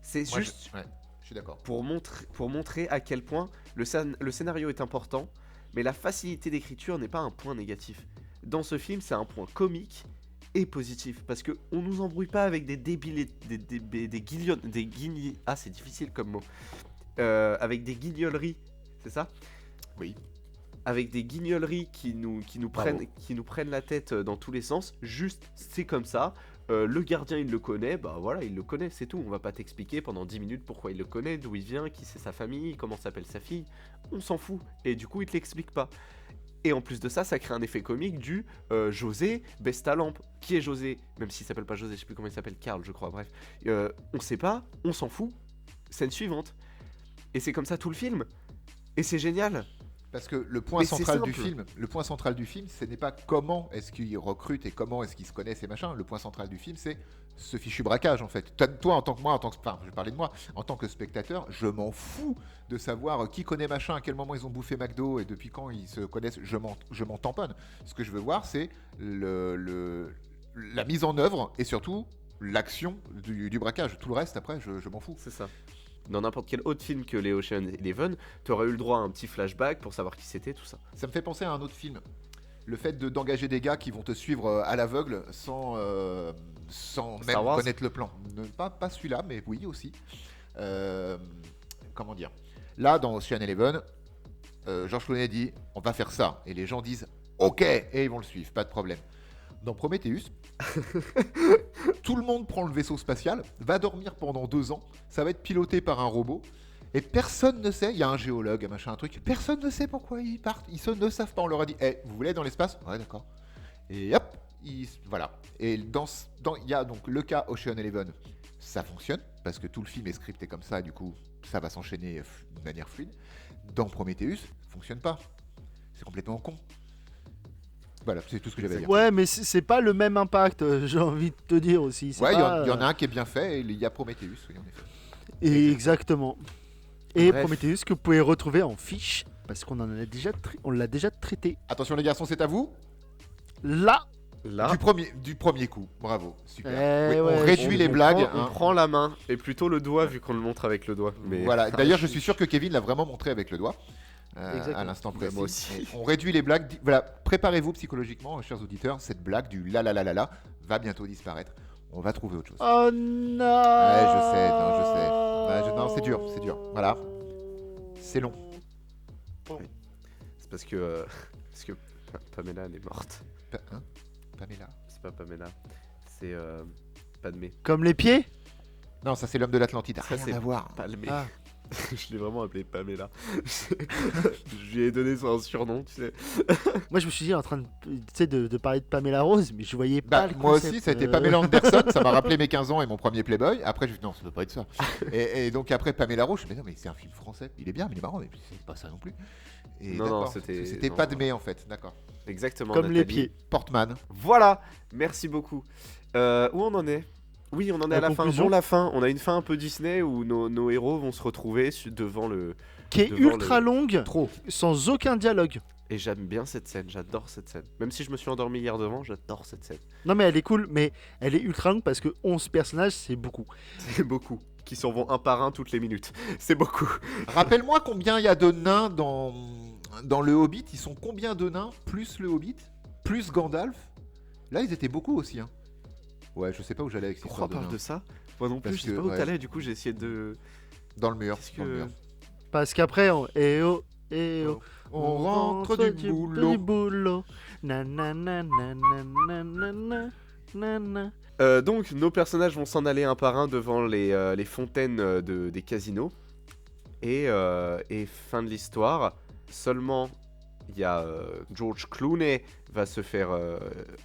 C'est Moi, juste ouais, je suis d'accord. pour montrer à quel point le scénario est important, mais la facilité d'écriture n'est pas un point négatif. Dans ce film, c'est un point comique et positif, parce que on nous embrouille pas avec des débiles, ah c'est difficile comme mot, avec des guignoleries, c'est ça? Oui. Avec des guignoleries qui nous Bravo. prennent la tête dans tous les sens. Juste, c'est comme ça. Le gardien, il le connaît, bah voilà, il le connaît, c'est tout. On va pas t'expliquer pendant 10 minutes pourquoi il le connaît, d'où il vient, qui c'est sa famille, comment s'appelle sa fille. On s'en fout. Et du coup, il te l'explique pas. Et en plus de ça, ça crée un effet comique du José baisse ta lampe. Qui est José? Même s'il s'appelle pas José, je sais plus comment il s'appelle, Karl, je crois, bref. On sait pas, on s'en fout. Scène suivante. Et c'est comme ça tout le film. Et c'est génial. Parce que le point Mais c'est central du simple. film, ce n'est pas comment est-ce qu'ils recrutent et comment est-ce qu'ils se connaissent et machin. Le point central du film, c'est ce fichu braquage en fait. Toi, en tant que moi, enfin, je vais parler de moi, en tant que spectateur, je m'en fous de savoir qui connaît machin, à quel moment ils ont bouffé McDo et depuis quand ils se connaissent. Je m'en tamponne. Ce que je veux voir, c'est la mise en œuvre et surtout l'action du braquage. Tout le reste, après, je m'en fous. C'est ça. Dans n'importe quel autre film que les Ocean Eleven, t'aurais eu le droit à un petit flashback pour savoir qui c'était, tout ça. Ça me fait penser à un autre film. Le fait d'engager des gars qui vont te suivre à l'aveugle sans même Star Wars. connaître le plan. Pas celui-là, mais oui aussi. Comment dire? Là, dans Ocean Eleven, George Clooney dit on va faire ça. Et les gens disent ok, et ils vont le suivre, pas de problème. Dans Prometheus, tout le monde prend le vaisseau spatial, va dormir pendant 2 ans, ça va être piloté par un robot, et personne ne sait, il y a un géologue, un machin, un truc, personne ne sait pourquoi ils partent, ne savent pas, on leur a dit, vous voulez aller dans l'espace? Ouais, d'accord. Et hop, voilà. Et il y a donc le cas Ocean Eleven, ça fonctionne, parce que tout le film est scripté comme ça, du coup, ça va s'enchaîner de manière fluide. Dans Prometheus, ça fonctionne pas. C'est complètement con. Voilà, c'est tout ce que j'avais à dire. Ouais, mais c'est pas le même impact, j'ai envie de te dire aussi. C'est Ouais, il pas, y en a un qui est bien fait, et il y a Prometheus, oui, en effet. Exactement. Et Bref. Prometheus que vous pouvez retrouver en fiche, parce qu'on en a déjà, on l'a déjà traité. Attention les garçons, c'est à vous. Là, Là, Du premier coup, bravo, super. Eh Oui, ouais, on réduit les blagues. On hein. prend la main, et plutôt le doigt, vu qu'on le montre avec le doigt. Mais... Voilà. D'ailleurs, je suis sûr que Kevin l'a vraiment montré avec le doigt. Exactement. À l'instant précis. Moi aussi. Et on réduit les blagues. Voilà, préparez-vous psychologiquement, chers auditeurs. Cette blague du la la la la la va bientôt disparaître. On va trouver autre chose. oh non. Ouais, je sais, non, je sais. Ouais, non, c'est dur. Voilà. C'est long. C'est parce que Pamela, elle est morte. Hein Pamela. C'est pas Pamela, c'est Padmé. Comme les pieds. Non, ça c'est l'homme de l'Atlantide. Ça, Rien c'est à voir. Palmé. Ah. Je l'ai vraiment appelé Pamela. Je lui ai donné son surnom, tu sais. Moi, je me suis dit en train de parler de Pamela Rose, mais je voyais pas le Moi concept, aussi, ça a été Pamela Anderson, ça m'a rappelé mes 15 ans et mon premier Playboy. Après, je me suis dit, non, ça doit pas être ça. Et donc, après, Pamela Roche, mais non, mais c'est un film français. Il est bien, mais il est marrant, mais c'est pas ça non plus. Et Non, d'accord, c'était- non. Padmé en fait, d'accord. Exactement. Comme les Nathalie. pieds. Portman. Voilà, merci beaucoup. Où on en est? Oui, on en est à La la fin. conclusion. Bon, la fin. On a une fin un peu Disney où nos héros vont se retrouver devant le. Qui est devant ultra le- longue, Trop. sans aucun dialogue. Et j'aime bien cette scène, j'adore cette scène. Même si je me suis endormi hier devant, j'adore cette scène. Non, mais elle est cool, mais elle est ultra longue parce que 11 personnages, c'est beaucoup. C'est beaucoup. Qui s'en vont un par un toutes les minutes. C'est beaucoup. Rappelle-moi combien il y a de nains dans le Hobbit. Ils sont combien de nains plus le Hobbit plus Gandalf? Là, ils étaient beaucoup aussi. Hein. Ouais, je sais pas où j'allais avec cette Pourquoi on histoire de parle nains. de ça? Moi non plus, Parce je sais que, pas où ouais. t'allais, du coup j'ai essayé de. Dans le mur. Qu'est-ce dans le que- mur. Parce qu'après, On rentre du boulot. boulot. Na, na, na, na, na, na, na, na, na, na. Donc, nos personnages vont s'en aller un par un devant les fontaines des casinos. Et fin de l'histoire, seulement il y a George Clooney va se faire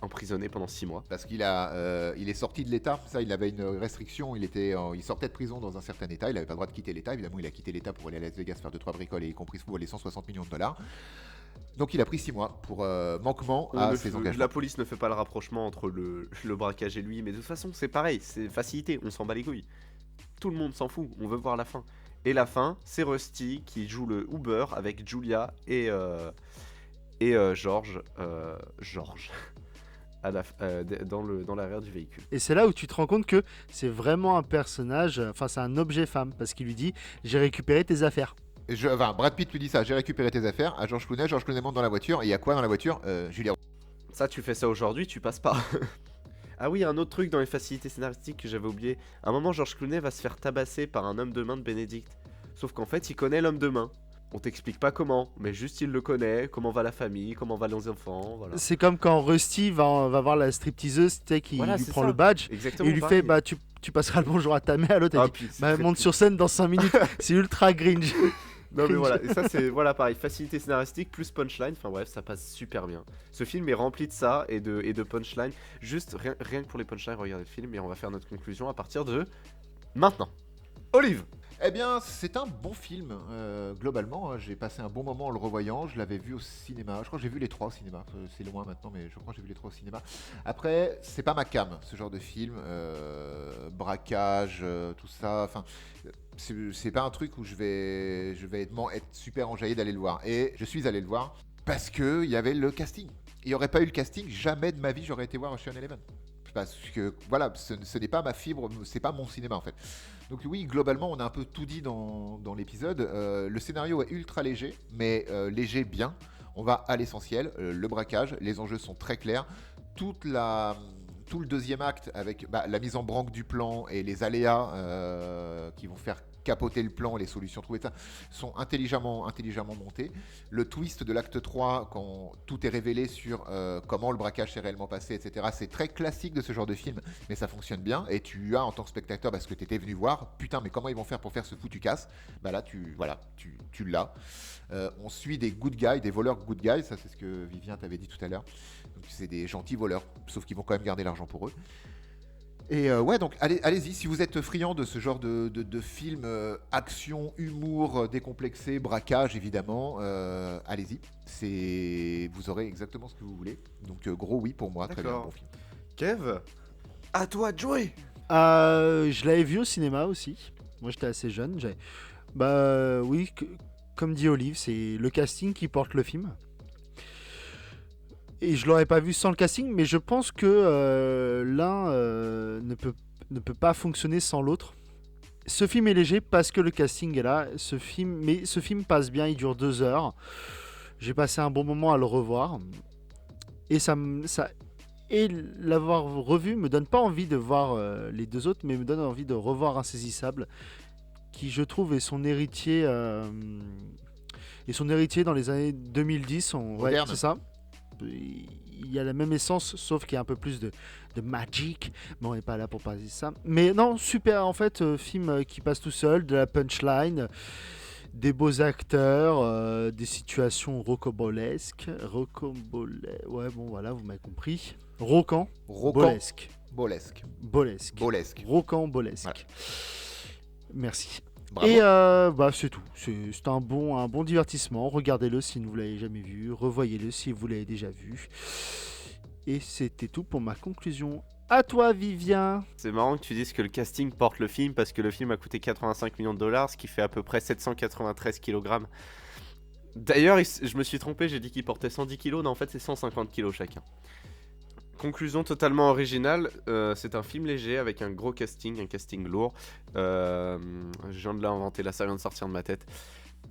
emprisonner pendant 6 mois. Parce qu'il il est sorti de l'État, ça, il avait une restriction, il sortait de prison dans un certain État, il n'avait pas le droit de quitter l'État, évidemment il a quitté l'État pour aller à Las Vegas faire 2-3 bricoles et y compris se voler 160 millions de dollars. Donc il a pris 6 mois pour manquement à ses engagements. La police ne fait pas le rapprochement entre le braquage et lui, mais de toute façon c'est pareil, c'est facilité, on s'en bat les couilles. Tout le monde s'en fout, on veut voir la fin. Et la fin, c'est Rusty qui joue le Uber avec Julia et George dans l'arrière du véhicule. Et c'est là où tu te rends compte que c'est vraiment un personnage, enfin c'est un objet femme, parce qu'il lui dit « j'ai récupéré tes affaires ». Brad Pitt lui dit ça, j'ai récupéré tes affaires à George Clooney monte dans la voiture, et il y a quoi dans la voiture Julia. Ça, tu fais ça aujourd'hui, tu passes pas. Ah oui, un autre truc dans les facilités scénaristiques que j'avais oublié. À un moment, George Clooney va se faire tabasser par un homme de main de Benedict. Sauf qu'en fait, il connaît l'homme de main. On t'explique pas comment, mais juste il le connaît, comment va la famille, comment vont les enfants, voilà. C'est comme quand Rusty va voir la stripteaseuse, tu sais, qui Voilà, lui c'est prend ça. le badge, Exactement et il lui pareil. fait bah tu passeras le bonjour à ta mère, à l'autre elle dit Puis, c'est bah très monte sur scène dans 5 minutes, c'est ultra cringe. Non mais voilà, et ça c'est voilà pareil, facilité scénaristique plus punchline, enfin bref, ça passe super bien. Ce film est rempli de ça et de punchline. Juste rien que pour les punchlines, regardez le film et on va faire notre conclusion à partir de maintenant. Olive. Eh bien, c'est un bon film, globalement. Hein. J'ai passé un bon moment en le revoyant. Je l'avais vu au cinéma. Je crois que j'ai vu les 3 au cinéma. C'est loin maintenant, mais je crois que j'ai vu les 3 au cinéma. Après, c'est pas ma came, ce genre de film. Braquage, tout ça. Enfin, c'est pas un truc où je vais être super enjaillé d'aller le voir. Et je suis allé le voir parce qu'il y avait le casting. Il n'y aurait pas eu le casting, jamais de ma vie j'aurais été voir Ocean Eleven. Parce que voilà, ce n'est pas ma fibre, c'est pas mon cinéma en fait. Donc oui, globalement, on a un peu tout dit dans l'épisode. Le scénario est ultra léger, mais léger bien. On va à l'essentiel, le braquage, les enjeux sont très clairs. Tout le deuxième acte avec la mise en branque du plan et les aléas qui vont faire capoter le plan, les solutions trouvées, ça, sont intelligemment montés. Le twist de l'acte 3, quand tout est révélé sur comment le braquage s'est réellement passé, etc., c'est très classique de ce genre de film, mais ça fonctionne bien, et tu as en tant que spectateur, parce que tu étais venu voir, putain, mais comment ils vont faire pour faire ce foutu casse. Bah là, tu l'as. On suit des good guys, des voleurs good guys, ça c'est ce que Vivien t'avait dit tout à l'heure. Donc c'est des gentils voleurs, sauf qu'ils vont quand même garder l'argent pour eux. Et ouais, donc allez-y, si vous êtes friand de ce genre de film, action, humour, décomplexé, braquage évidemment, allez-y, vous aurez exactement ce que vous voulez. Donc gros oui pour moi, très bien, bon film. Kev, à toi de jouer. Je l'avais vu au cinéma aussi. Moi j'étais assez jeune. Oui, comme dit Olive, c'est le casting qui porte le film. Et je l'aurais pas vu sans le casting, mais je pense que l'un ne peut pas fonctionner sans l'autre. Ce film est léger parce que le casting est là. Ce film passe bien, il dure 2 heures. J'ai passé un bon moment à le revoir. Et l'avoir revu me donne pas envie de voir les 2 autres, mais me donne envie de revoir Insaisissable, qui je trouve est son héritier. Et son héritier dans les années 2010. Ouais, c'est ça. Il y a la même essence, sauf qu'il y a un peu plus de magic. Mais on n'est pas là pour parler de ça. Mais non, super, en fait, film qui passe tout seul, de la punchline, des beaux acteurs, des situations rocambolesques. Ouais, bon, voilà, vous m'avez compris. Rocambolesque. Rocambolesque. Merci. Bravo. Et c'est tout. C'est un bon divertissement. Regardez-le si vous ne l'avez jamais vu. Revoyez-le si vous l'avez déjà vu. Et c'était tout pour ma conclusion. À toi, Vivien. C'est marrant que tu dises que le casting porte le film parce que le film a coûté 85 millions de dollars, ce qui fait à peu près 793 kg. D'ailleurs, je me suis trompé, j'ai dit qu'il portait 110 kg. Non, en fait, c'est 150 kg chacun. Conclusion totalement originale, c'est un film léger avec un gros casting, un casting lourd. Je viens de l'inventer, là ça vient de sortir de ma tête.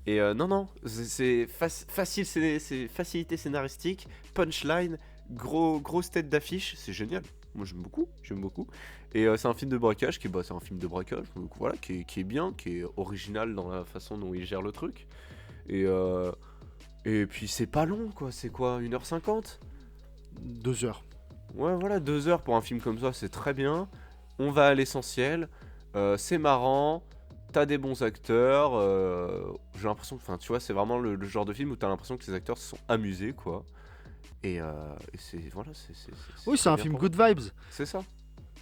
Et non, c'est facile, c'est facilité scénaristique, punchline, grosse tête d'affiche, c'est génial. Moi j'aime beaucoup. Et c'est un film de braquage c'est un film de braquage, donc voilà, qui est bien, qui est original dans la façon dont il gère le truc. Et puis c'est pas long quoi, c'est quoi, 1h50 2 heures. Ouais, voilà, 2 heures pour un film comme ça, c'est très bien. On va à l'essentiel. C'est marrant. T'as des bons acteurs. J'ai l'impression que, enfin, tu vois, c'est vraiment le genre de film où t'as l'impression que les acteurs se sont amusés, quoi. Et c'est voilà, Oui, c'est très un bien film pour good moi. vibes. C'est ça.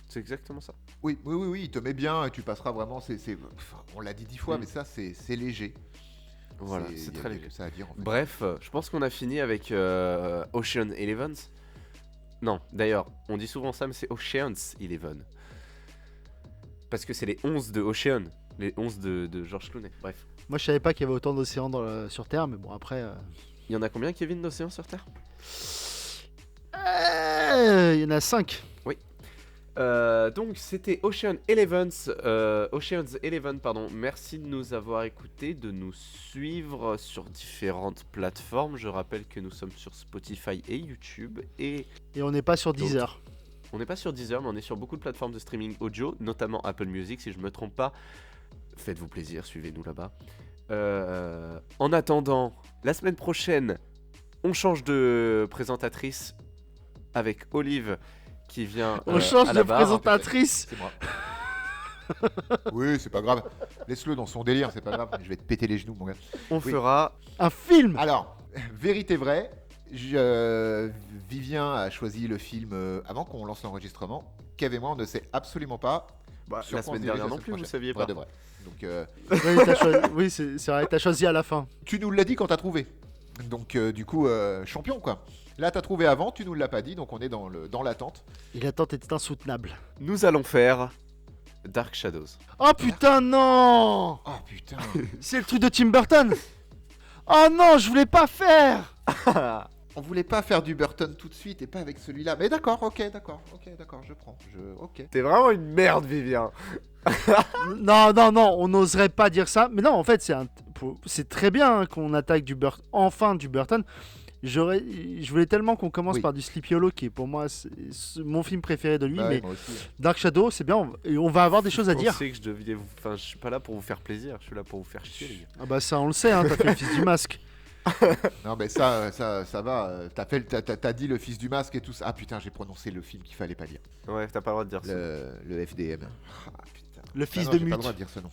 C'est exactement ça. Oui, il te met bien et tu passeras vraiment. Enfin, on l'a dit 10 fois, Mm. mais ça, c'est léger. Voilà, Il c'est y a très que léger. ça à dire en fait. Bref, je pense qu'on a fini avec Ocean Eleven. Non, d'ailleurs, on dit souvent ça, mais c'est Ocean's Eleven. Parce que c'est les 11 de Ocean, les 11 de George Clooney. Bref. Moi, je savais pas qu'il y avait autant d'océans sur Terre, mais bon, après. Il y en a combien, Kevin, d'océans sur Terre? Il y en a 5. Oui. Donc c'était Ocean's Eleven, pardon. Merci de nous avoir écoutés, de nous suivre sur différentes plateformes. Je rappelle que nous sommes sur Spotify et YouTube. Et Et on n'est pas sur Deezer. on n'est pas sur Deezer, mais on est sur beaucoup de plateformes de streaming audio, notamment Apple Music, si je me trompe pas. Faites-vous plaisir, suivez-nous là-bas. En attendant, la semaine prochaine, on change de présentatrice avec Olive qui vient On change à de la barre. présentatrice. C'est moi. Oui, c'est pas grave. Laisse-le dans son délire, c'est pas grave. Je vais te péter les genoux, mon gars. On Oui. fera... Un film. Alors, vérité vraie, Vivien a choisi le film avant qu'on lance l'enregistrement. Kev et moi, on ne sait absolument pas. sur la quoi on semaine se dirige dernière la non semaine plus, vous prochaine. saviez Vrai pas. de vrai. Donc, Oui, c'est vrai, t'as choisi à la fin. tu nous l'as dit quand t'as trouvé. Donc, du coup, champion, quoi. Là, t'as trouvé avant, tu nous l'as pas dit, donc on est dans l'attente. Et l'attente était insoutenable. Nous allons faire Dark Shadows. Oh putain, non. Oh putain. C'est le truc de Tim Burton. Oh non, je voulais pas faire. On voulait pas faire du Burton tout de suite et pas avec celui-là. Mais d'accord, ok, je prends. Ok. T'es vraiment une merde, Vivien. Non, on n'oserait pas dire ça. Mais non, en fait, c'est très bien qu'on attaque enfin du Burton. Je voulais tellement qu'on commence Oui. par du Sleepy Hollow, qui est pour moi mon film préféré de lui. Bah, mais moi aussi. Dark Shadow, c'est bien. Et on va avoir des choses à Je dire. pensais que je devais vous... Enfin, je suis pas là pour vous faire plaisir, je suis là pour vous faire chier, les gars. Ah bah ça, on le sait, hein, t'as fait le fils du masque. Non, mais ça va. T'as dit le fils du masque et tout ça. Ah putain, j'ai prononcé le film qu'il fallait pas dire. Ouais, t'as pas le droit de dire ça. Le FDM. Ah putain. Le fils Ah non, de j'ai Mute. pas le droit de dire ce nom.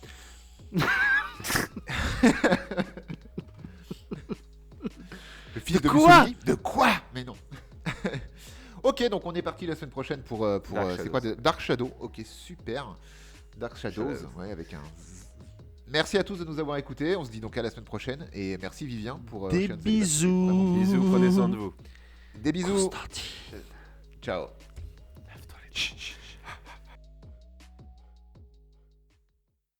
Le fils de quoi Mussolini. De quoi? Mais non. Ok, donc on est parti la semaine prochaine pour c'est quoi Dark Shadow. Ok, super. Dark Shadows, ouais, avec un. Merci à tous de nous avoir écoutés. On se dit donc à la semaine prochaine et merci Vivien pour Des Ocean's Eleven. bisous. Vraiment. Bisous, prenez soin de vous. Des bisous. Constantine. Ciao. Lève-toi les Chut, chut.